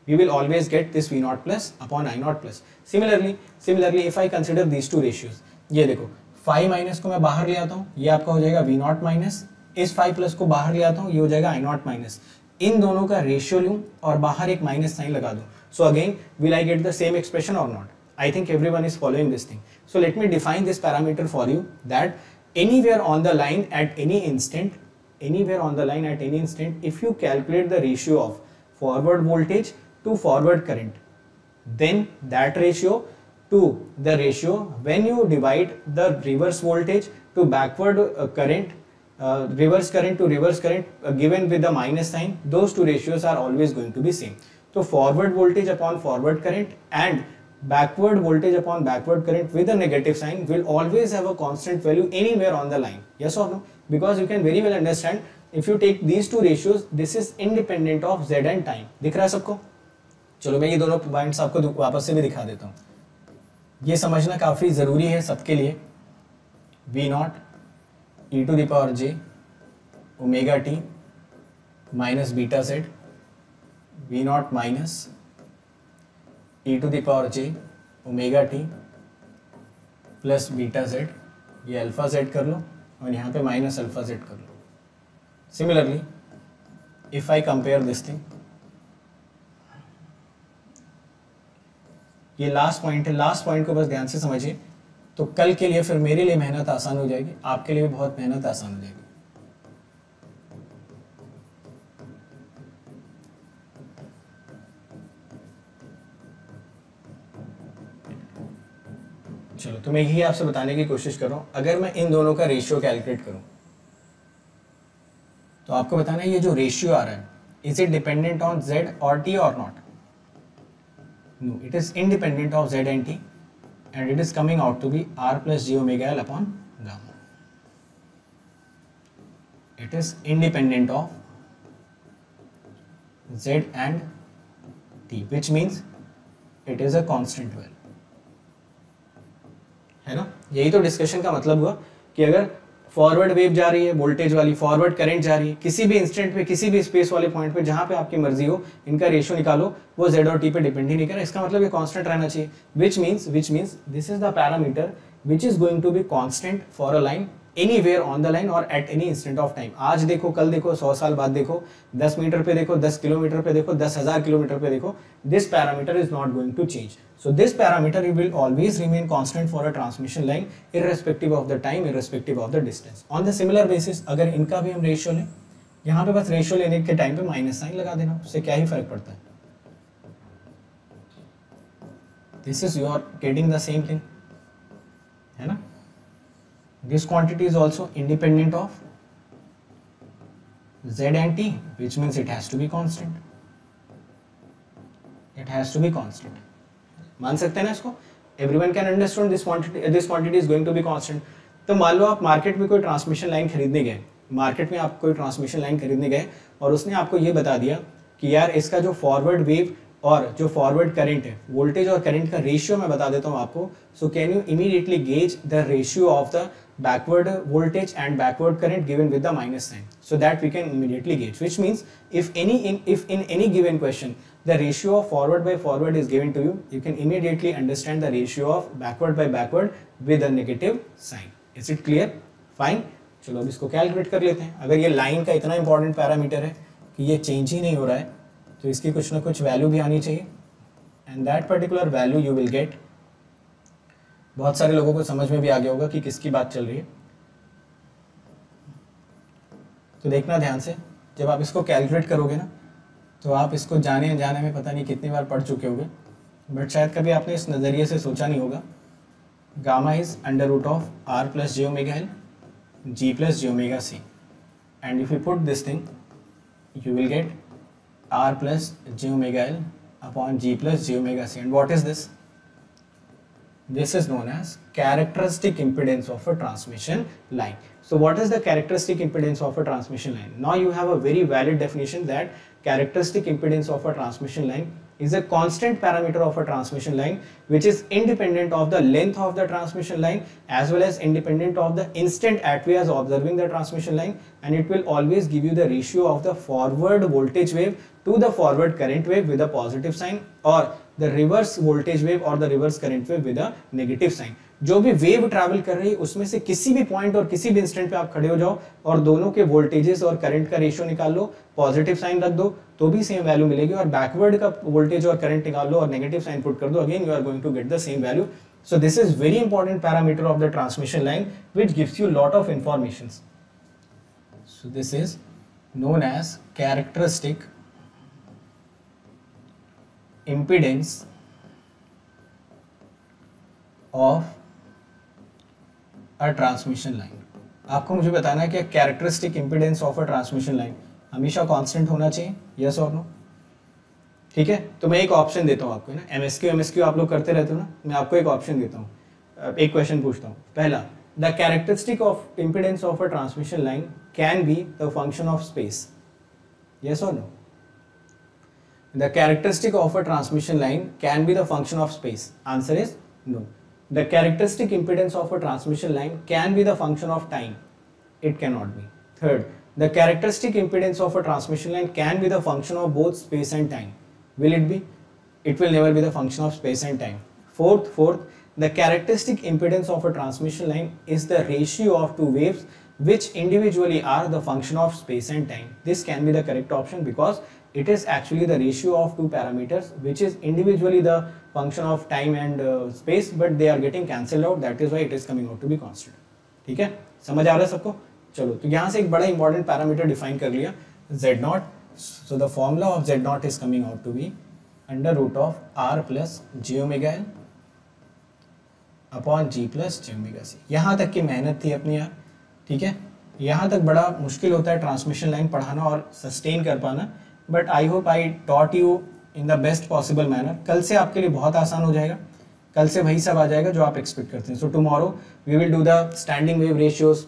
A: We will always get this v naught plus upon I naught plus. Similarly if I consider these two ratios, ये देखो 5 minus को मैं बाहर ले आता हूँ, ये आपका हो जाएगा v नॉट माइनस, इस 5 प्लस को बाहर ले आता हूँ, ये हो जाएगा आई नॉट माइनस। इन दोनों का रेशियो लूँ और बाहर एक माइनस साइन लगा दूँ, so again will I get the same expression और not? I think everyone is following this thing. So let me define this parameter for you, that anywhere on the line at any instant, if you calculate the ratio of forward voltage to forward current, then that ratio to the ratio when you divide the reverse voltage to backward current, reverse current to reverse current given with the minus sign, those two ratios are always going to be same. So forward voltage upon forward current and backward voltage upon backward current with a negative sign will always have a constant value anywhere on the line. Yes or no? Because you can very well understand, if you take these two ratios, this is independent of z and time. दिख रहा है सबको? चलो मैं ये दोनों points आपको वापस से भी दिखा देता हूँ। ये समझना काफ़ी ज़रूरी है सबके लिए। v naught e to the power j omega t minus beta z, v naught minus e to the power j omega t plus beta z, ये अल्फा z कर लो और यहाँ पे माइनस अल्फा z कर लो। Similarly if I compare this thing, ये last point है, last point को बस ध्यान से समझिए, तो कल के लिए फिर मेरे लिए मेहनत आसान हो जाएगी, आपके लिए भी बहुत मेहनत आसान हो जाएगी। चलो तो मैं यही आपसे बताने की कोशिश कर रहा हूं, अगर मैं इन दोनों का रेशियो कैलकुलेट करूं तो आपको बताना है ये जो रेशियो आ रहा है, is it dependent on z और t और not? No, it is independent of z and t and it is coming out to be r plus j omega l upon gamma. It is independent of z and t, which means it is a constant value, है ना। यही तो discussion का मतलब हुआ कि अगर forward wave जा रही है वोल्टेज वाली, फॉरवर्ड करंट जा रही है, किसी भी इंस्टेंट पे, किसी भी स्पेस वाले पॉइंट पे, जहां पे आपकी मर्जी हो, इनका रेशियो निकालो, वो z और t पे डिपेंड ही नहीं करे। इसका मतलब ये कांस्टेंट रहना चाहिए, which means this is the parameter which is going to be constant for a line anywhere on the line or at any instant of time। आज देखो, कल देखो, 100 साल बाद देखो, 10 मीटर पे देखो, 10 किलोमीटर पे देखो, 10,000 किलोमीटर पे देखो, this parameter is not going to change। So this parameter will always remain constant for a transmission line irrespective of the time, irrespective of the distance। On the similar basis अगर इनका भी हम ratio लें, यहाँ पे बस ratio लेने के टाइम पे माइनस साइन लगा देना, उससे क्या ही फर्क पड़ता है। This is you are getting the same thing, है ना। This quantity is also independent of z and t, which means it has to be constant। It has to be constant। मान सकते हैं ना इसको। Everyone can understand this quantity is going to be constant। तो मान लो आप market में कोई ट्रांसमिशन लाइन खरीदने गए, मार्केट में आप कोई ट्रांसमिशन लाइन खरीदने गए और उसने आपको ये बता दिया कि यार इसका जो फॉरवर्ड वेव और जो फॉरवर्ड करंट है, वोल्टेज और करंट का रेशियो मैं बता देता हूँ आपको। So can you immediately gauge the ratio of the backward voltage and backward current given with the minus sign, so that we can immediately gauge, which means if in any given question the ratio of forward by forward is given to you, you can immediately understand the ratio of backward by backward with a negative sign। Is it clear? Fine। चलो अब इसको calculate कर लेते हैं। अगर ये line का इतना इंपॉर्टेंट पैरामीटर है कि ये चेंज ही नहीं हो रहा है, तो इसकी कुछ ना कुछ वैल्यू भी आनी चाहिए, and that particular value you will gate. बहुत सारे लोगों को समझ में भी आ गया होगा कि किसकी बात चल रही है। तो देखना ध्यान से, जब आप इसको कैलकुलेट करोगे ना, तो आप इसको जाने अनजाने में पता नहीं कितनी बार पढ़ चुके होगे, बट शायद कभी आपने इस नज़रिए से सोचा नहीं होगा। Gamma is under root of r plus J omega L G plus J omega C, and if you put this thing you will get r plus J omega L upon G plus J omega C. And what is this? This is known as characteristic impedance of a transmission line। So what is the characteristic impedance of a transmission line? Now you have a very valid definition that characteristic impedance of a transmission line is a constant parameter of a transmission line which is independent of the length of the transmission line as well as independent of the instant at we are observing the transmission line, and it will always give you the ratio of the forward voltage wave to the forward current wave with a positive sign or the reverse voltage wave or the reverse current wave with a negative sign। जो भी wave travel कर रही है उसमें से किसी भी point और किसी भी इंस्टेंट पे आप खड़े हो जाओ और दोनों के वोल्टेजेस और करंट का रेशियो निकाल लो, पॉजिटिव साइन रख दो तो भी सेम वैल्यू मिलेगी, और बैकवर्ड का वोल्टेज और करंट निकाल लो और नेगेटिव साइन पुट कर दो, again you are going to get the same value. So this is very important parameter of the transmission line which gives you lot of information. So this is known as characteristic impedance of a transmission line। आपको मुझे बताना है कि characteristic impedance of a transmission line हमेशा constant होना चाहिए, yes और no? ठीक है, तो मैं एक ऑप्शन देता हूँ आपको, है ना। एमएसक्यू आप लोग करते रहते हो ना, मैं आपको एक ऑप्शन देता हूँ, एक क्वेश्चन पूछता हूँ। पहला, the characteristic of impedance of a transmission line can be the function of space, yes और no? The characteristic of a transmission line can be the function of space. Answer is no. The characteristic impedance of a transmission line can be the function of time. It cannot be. Third, the characteristic impedance of a transmission line can be the function of both space and time. Will it be? It will never be the function of space and time. Fourth, the characteristic impedance of a transmission line is the ratio of two waves which individually are the function of space and time. This can be the correct option because it is actually the ratio of two parameters which is individually the function of time and space, but they are getting cancelled out, that is why it is coming out to be constant। ठीक है, समझ आ रहा है सबको? चलो, तो यहाँ से एक बड़ा इंपॉर्टेंट पैरामीटर डिफाइन कर लिया, Z0। So the formula of Z0 is coming out to be under root of R plus J omega L upon G plus J omega C. यहाँ तक की मेहनत थी अपनी यार, ठीक है। यहाँ तक बड़ा मुश्किल होता है ट्रांसमिशन लाइन पढ़ाना और सस्टेन कर पाना, but I hope I taught you in the best possible manner. कल से आपके लिए बहुत आसान हो जाएगा, कल से वही सब आ जाएगा जो आप एक्सपेक्ट करते हैं। So tomorrow we will do the standing wave ratios,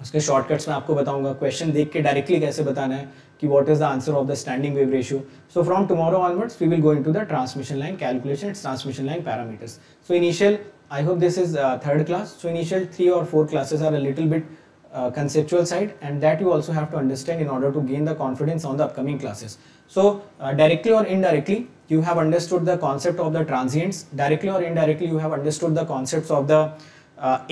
A: उसके शॉर्टकट्स मैं आपको बताऊंगा, क्वेश्चन देख के डायरेक्टली कैसे बताना है कि what is the answer of the standing wave ratio. So from tomorrow onwards we will go into the transmission line calculation, transmission line parameters. So initial, I hope this is third class. So initial 3 or 4 classes are a little bit conceptual side, and that you also have to understand in order to gain the confidence on the upcoming classes. So directly or indirectly you have understood the concept of the transients. Directly or indirectly you have understood the concepts of the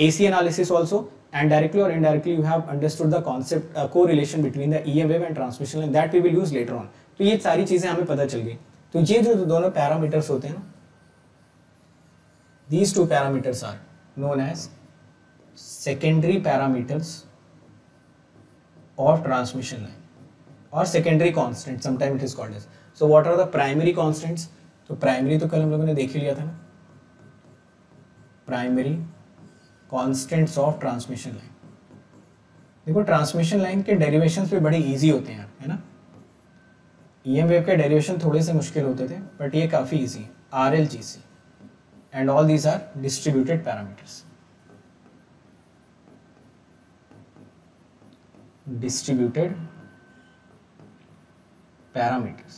A: AC analysis also, and directly or indirectly you have understood the concept correlation between the EM wave and transmission line that we will use later on. तो ये सारी चीजें हमें पता चल गई. तो ये जो दोनों पैरामीटर्स होते हैं ना, these two parameters are known as secondary parameters of transmission line or secondary constant, sometimes it is called as. So what are the primary constants? तो primary तो कल हम लोगों ने देख ही लिया था ना, primary constants of transmission line. देखो ट्रांसमिशन लाइन के डेरिवेशंस भी बड़े इजी होते हैं, है ना. EM वेव के डेरिवेशन थोड़े से मुश्किल होते थे, बट ये काफ़ी इजी है. RLGC and all these are distributed parameters. Distributed parameters.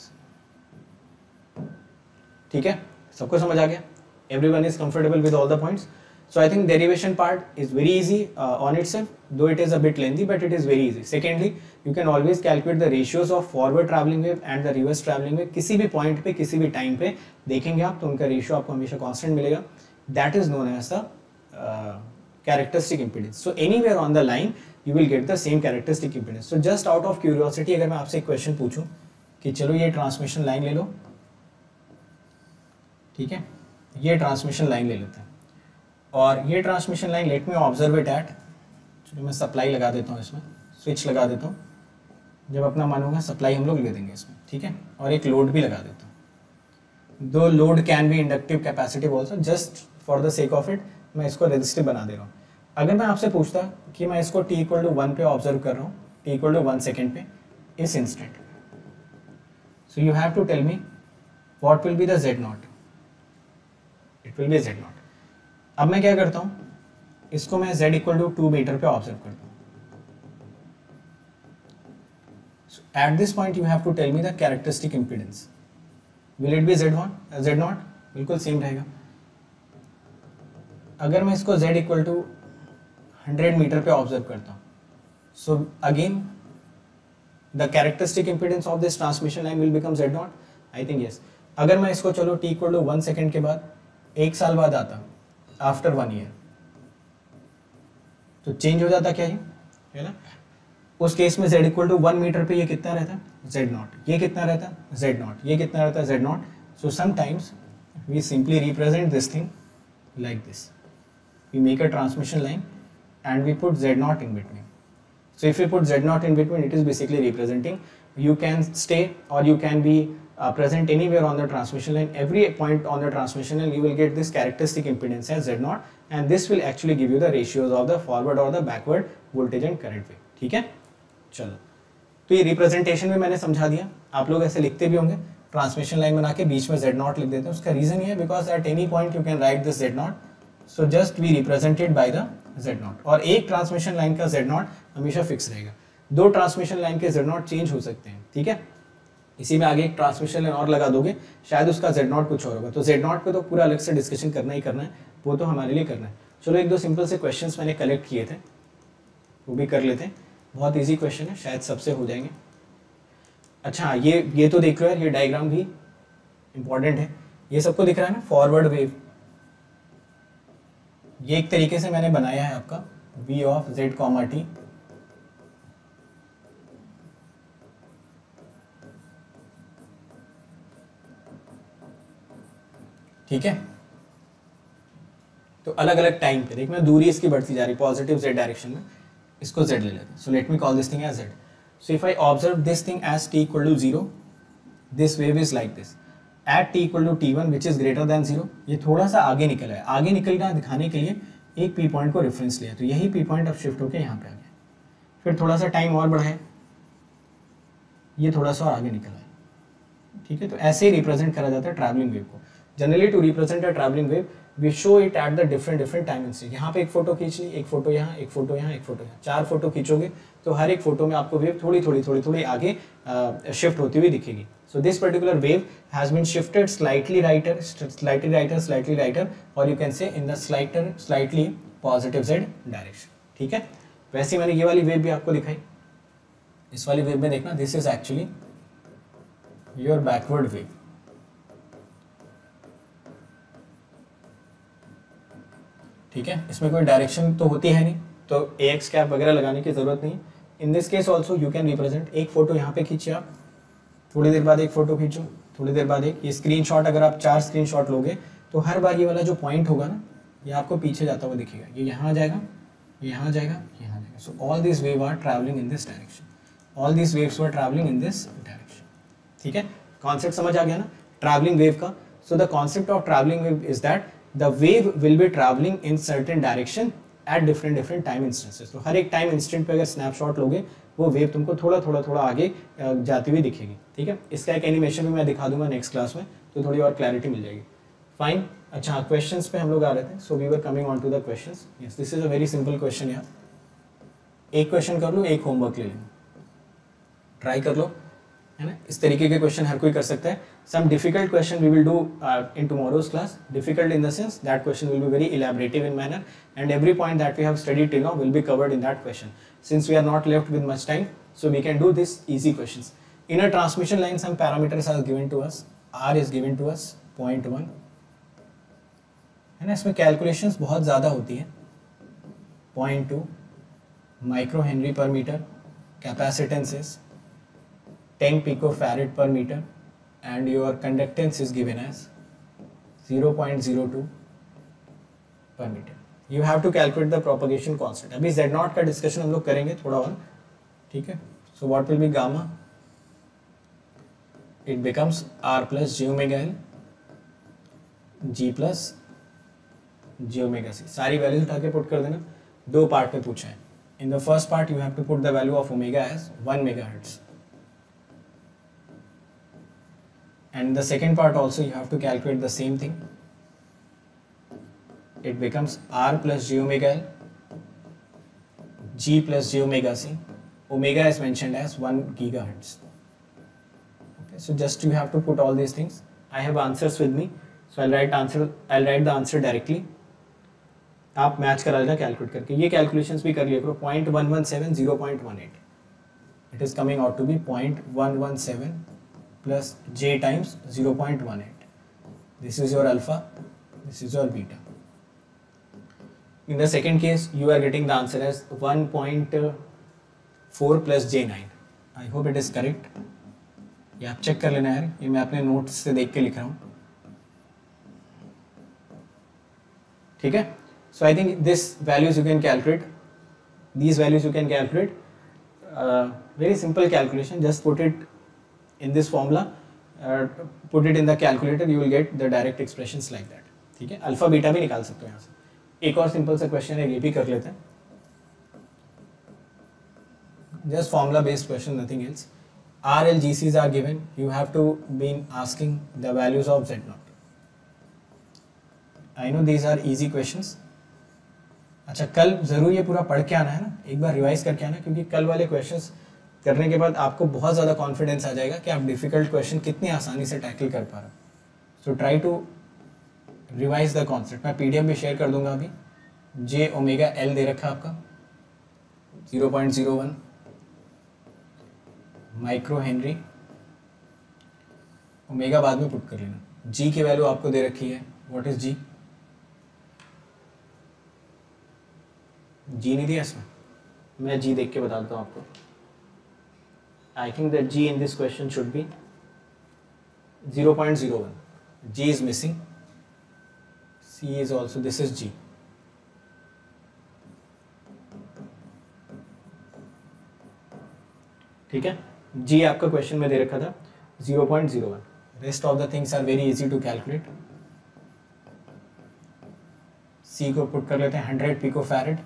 A: ठीक है, सबको समझ आ गया? Everyone is comfortable with all the points. So I think derivation part is very easy on itself, though it is a bit lengthy, but it is very easy. Secondly, you can always calculate the ratios of forward traveling wave and the reverse traveling wave. किसी भी point पे, किसी भी time पे देखेंगे आप तो उनका रेशियो आपको हमेशा constant मिलेगा. That is known as the characteristic impedance. So anywhere on the line you will get the same characteristic impedance. So just out of curiosity अगर मैं आपसे एक क्वेश्चन पूछूं कि चलो ये ट्रांसमिशन लाइन ले लो, ठीक है, ये ट्रांसमिशन लाइन ले लेते हैं, और ये transmission line let me observe it at, चलो मैं सप्लाई लगा देता हूँ इसमें, स्विच लगा देता हूँ, जब अपना मन होगा सप्लाई हम लोग ले देंगे इसमें, ठीक है, और एक लोड भी लगा देता हूँ. दो load can be inductive capacitive also, just for the sake of it मैं इसको रेजिस्टिव बना दे रहा हूँ. अगर मैं आपसे पूछता कि मैं इसको t=1 पे ऑब्जर्व कर रहा हूँ, t=1 सेकेंड पे इस instant, so you have to tell me what will be the Z0. It will be Z0. अब मैं क्या करता हूँ, इसको मैं Z=2 मीटर पे ऑब्जर्व करता हूँ. At this point you have to tell me the characteristic impedance. Will it be Z0? बिल्कुल सेम रहेगा. अगर मैं इसको Z=100 मीटर पे ऑब्जर्व करता हूँ, so again the characteristic impedance of this transmission line will become Z0. I think yes. अगर मैं इसको चलो t=1 सेकेंड के बाद, एक साल बाद आता, आफ्टर 1 ईयर, तो चेंज हो जाता क्या ये, है ना. उस केस में Z=1 मीटर पे ये कितना रहता है, Z0. ये कितना रहता है, Z0. ये कितना रहता है, Z0. So sometimes we simply represent this thing like this. We make a transmission line and we put Z0 in between. So if we put Z0 in between, it is basically representing, you can stay or you can be present anywhere on the transmission line. Every point on the transmission line you will get this characteristic impedance as Z0, and this will actually give you the ratios of the forward or the backward voltage and current wave. ठीक है, चलो. तो ये representation में मैंने समझा दिया. आप लोग ऐसे लिखते भी होंगे, ट्रांसमिशन लाइन बना के बीच में Z0 लिख देते हैं. उसका रीजन ये है because at any point you can write this Z0, so just be represented by the Z0. और एक ट्रांसमिशन लाइन का Z0 हमेशा फिक्स रहेगा. दो ट्रांसमिशन लाइन के Z0 चेंज हो सकते हैं, ठीक है. इसी में आगे एक ट्रांसमिशन लाइन और लगा दोगे, शायद उसका Z0 कुछ और होगा. तो Z0 पे तो पूरा अलग से डिस्कशन करना ही करना है, वो तो हमारे लिए करना है. चलो एक दो सिंपल से क्वेश्चंस मैंने कलेक्ट किए थे, वो भी कर लेते हैं. बहुत ईजी क्वेश्चन है, शायद सबसे हो जाएंगे. अच्छा, ये तो देख लो यार, ये डायग्राम भी इंपॉर्टेंट है. ये सबको दिख रहा है ना, फॉरवर्ड वेव. ये एक तरीके से मैंने बनाया है आपका V ऑफ Z, T. ठीक है, तो अलग अलग टाइम पे देख, मैं दूरी इसकी बढ़ती जा रही, पॉजिटिव Z डायरेक्शन में. इसको Z ले लेते हैं. So let me call this thing as Z. So if I observe this thing as t=0, this wave is like this. At t=t1 which is greater than 0, ये थोड़ा सा आगे निकला है. आगे निकलना दिखाने के लिए एक P पॉइंट को रेफरेंस लिया, तो यही P पॉइंट अब शिफ्ट होकर यहाँ पे आ गया. फिर थोड़ा सा टाइम और बढ़ाया, ये थोड़ा सा और आगे निकला है. ठीक है, तो ऐसे ही रिप्रेजेंट करा जाता है ट्रैवलिंग वेव को. Generally to represent a travelling wave we show it at the different time instant. यहाँ पे एक फोटो खींच ली, एक फोटो यहाँ, एक फोटो यहाँ, एक फोटो यहाँ, 4 फोटो खींचोगे तो हर एक फोटो में आपको वेव थोड़ी आगे शिफ्ट होती हुई दिखेगी। So this particular wave has been shifted slightly righter और you can see in the slightly positive Z direction. ठीक है, वैसे मैंने ये वाली वेव भी आपको दिखाई। इस वाली वेव में देखना, this is actually your backward wave. ठीक है, इसमें कोई डायरेक्शन तो होती है नहीं, तो AX कैप वगैरह लगाने की जरूरत नहीं। In this case also you can represent, एक फोटो यहाँ पे खींचिए आप, थोड़ी देर बाद एक फोटो खींचो, थोड़ी देर बाद एक। ये स्क्रीनशॉट अगर आप 4 स्क्रीनशॉट लोगे तो हर बार ये वाला जो पॉइंट होगा ना, ये आपको पीछे जाता हुआ दिखेगा। ये यहाँ जाएगा, ये यहाँ जाएगा, यहाँ जाएगा। So all this wave are travelling in this direction, all this waves were travelling in this direction. ठीक है, कॉन्सेप्ट समझ आ गया ना ट्रैवलिंग वेव का। So the concept of travelling wave is that the wave will be traveling in certain direction at different time instances। तो हर एक time instant पे अगर स्नैपशॉट लोगे वो वेव तुमको थोड़ा आगे जाती हुई दिखेगी। ठीक है, इसका एक एनिमेशन भी मैं दिखा दूंगा नेक्स्ट क्लास में, तो थोड़ी और क्लैरिटी मिल जाएगी। फाइन, अच्छा क्वेश्चंस पे हम लोग आ रहे थे। So we were coming on to the questions. Yes, this is a very simple question यार। एक क्वेश्चन कर लो, एक होमवर्क ले लो, ट्राई कर लो, है ना। इस तरीके के क्वेश्चन हर कोई कर सकता है। Some difficult question we will do in tomorrow's class. Difficult in the sense that question will be very elaborative in manner and every point that we have studied till now will be covered in that question. Since we are not left with much time, so we can do this easy questions. In a transmission line, some parameters are given to us. R is given to us 0.1, है ना। इसमें calculations बहुत ज़्यादा होती हैं। 0.2 micro henry पर metre, capacitance is 10 picofarad per meter and your conductance is given as 0.02 per meter. You have to calculate the propagation constant. अभी Z0 का डिस्कशन हम लोग करेंगे थोड़ा और। ठीक है, so what will be gamma? It becomes R plus j omega L, G plus j omega C। सारी वैल्यूज उठा के पुट कर देना। 2 पार्ट में पूछा है। In the first part you have to put the value of omega as 1 megahertz. And the second part also you have to calculate the same thing. It becomes R plus j omega L, G plus j omega C. Omega is mentioned as 1 gigahertz. Okay, so just you have to put all these things. I have answers with me, so I'll write the answer directly. आप match करा लेना calculate करके। ये calculations भी कर लिया करो। 0.117 0.18, it is coming out to be 0.117 plus j times 0.18. This is your alpha, this is your beta. In the second case you are getting the answer as 1.4 plus j9. I hope it is correct. ये आप check कर लेना यार, ये मैं अपने notes से देख के लिख रहा हूँ। ठीक है, so I think this values you can calculate, these values you can calculate. Very simple calculation, just put it in this formula, put it in the calculator, you will get the direct expressions like that. ठीक है, alpha beta भी निकाल सकते हो यहाँ से। एक और सिंपल सा क्वेश्चन है, ये भी कर लेते हैं। Just formula based question, nothing else. R L G C's are given. You have to be asking the values of Z0. I know these are easy questions. अच्छा, कल जरूर ये पूरा पढ़ के आना है ना, एक बार रिवाइज करके आना, क्योंकि कल वाले क्वेश्चंस करने के बाद आपको बहुत ज़्यादा कॉन्फिडेंस आ जाएगा कि आप डिफिकल्ट क्वेश्चन कितनी आसानी से टैकल कर पा रहे हो। So try to revise the concept. मैं PDF भी शेयर कर दूंगा अभी। j ओमेगा L दे रखा आपका 0.01 माइक्रो हेनरी, ओमेगा बाद में पुट कर लेना। g की वैल्यू आपको दे रखी है, व्हाट इज g? g नहीं दिया इसमें, मैं g देख के बता देता हूँ आपको। I think that g in this question should be 0.01. g is missing, c is also, this is g. ठीक है, g आपका क्वेश्चन में दे रखा था 0.01. Rest of the things are very easy to calculate. c को पुट कर लेते हैं 100 पिकोफैरेड,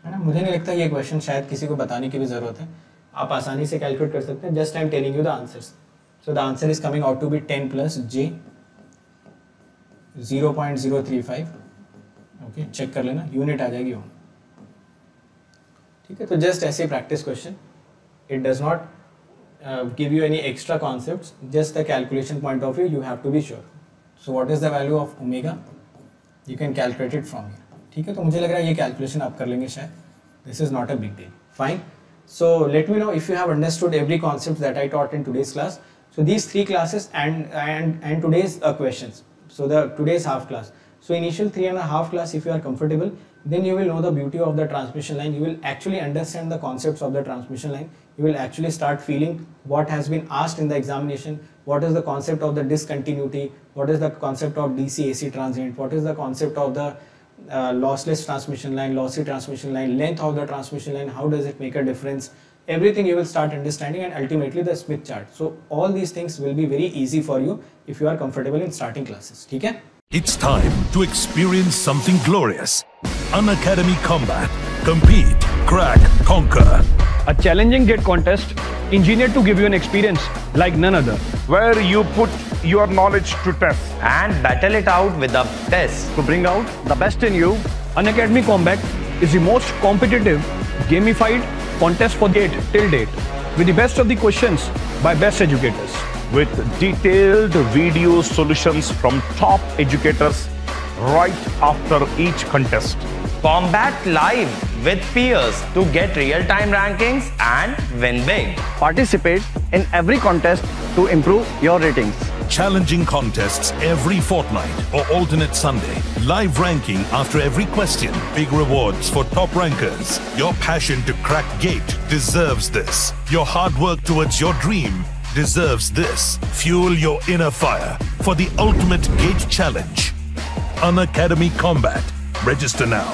A: है ना। मुझे नहीं लगता ये क्वेश्चन शायद किसी को बताने की भी जरूरत है, आप आसानी से कैलकुलेट कर सकते हैं। Just I am telling you the answers. So the answer is coming out to be 10 plus j 0.035, okay check कर लेना, यूनिट आ जाएगी ओम, ठीक है। तो जस्ट ऐसे practice question, it does not give you any extra concepts, just the calculation point of view you have to be sure. So what is the value of omega? You can calculate it from here, ठीक है। तो मुझे लग रहा है ये calculation आप कर लेंगे शायद, this is not a big deal, fine. So let me know if you have understood every concept that I taught in today's class. So these 3 classes and today's questions, so the today's half class. So initial 3.5 class, if you are comfortable, then you will know the beauty of the transmission line. You will actually understand the concepts of the transmission line. You will actually start feeling what has been asked in the examination, what is the concept of the discontinuity, what is the concept of DC AC transient, what is the concept of the lossless transmission line, lossy transmission line, length of the transmission line, how does it make a difference, everything you will start understanding, and ultimately the Smith chart. So all these things will be very easy for you if you are comfortable in starting classes, ठीक है?
B: It's time to experience something glorious. Unacademy Combat. Compete, crack, conquer.
C: A challenging gate contest engineered to give you an experience like none other.
D: Where you put your knowledge to test
E: and battle it out with a test
C: to bring out the best in you. Unacademy Combat is the most competitive, gamified contest for gate till date, with the best of the questions by best educators.
D: with detailed video solutions from top educators right after each contest.
E: Combat live with peers to get real-time rankings and win big.
C: Participate in every contest to improve your ratings.
B: Challenging contests every fortnight or alternate Sunday. Live ranking after every question. Big rewards for top rankers. Your passion to crack gate deserves this. Your hard work towards your dream deserves this. Fuel your inner fire for the ultimate gate challenge. Unacademy Combat. Register now.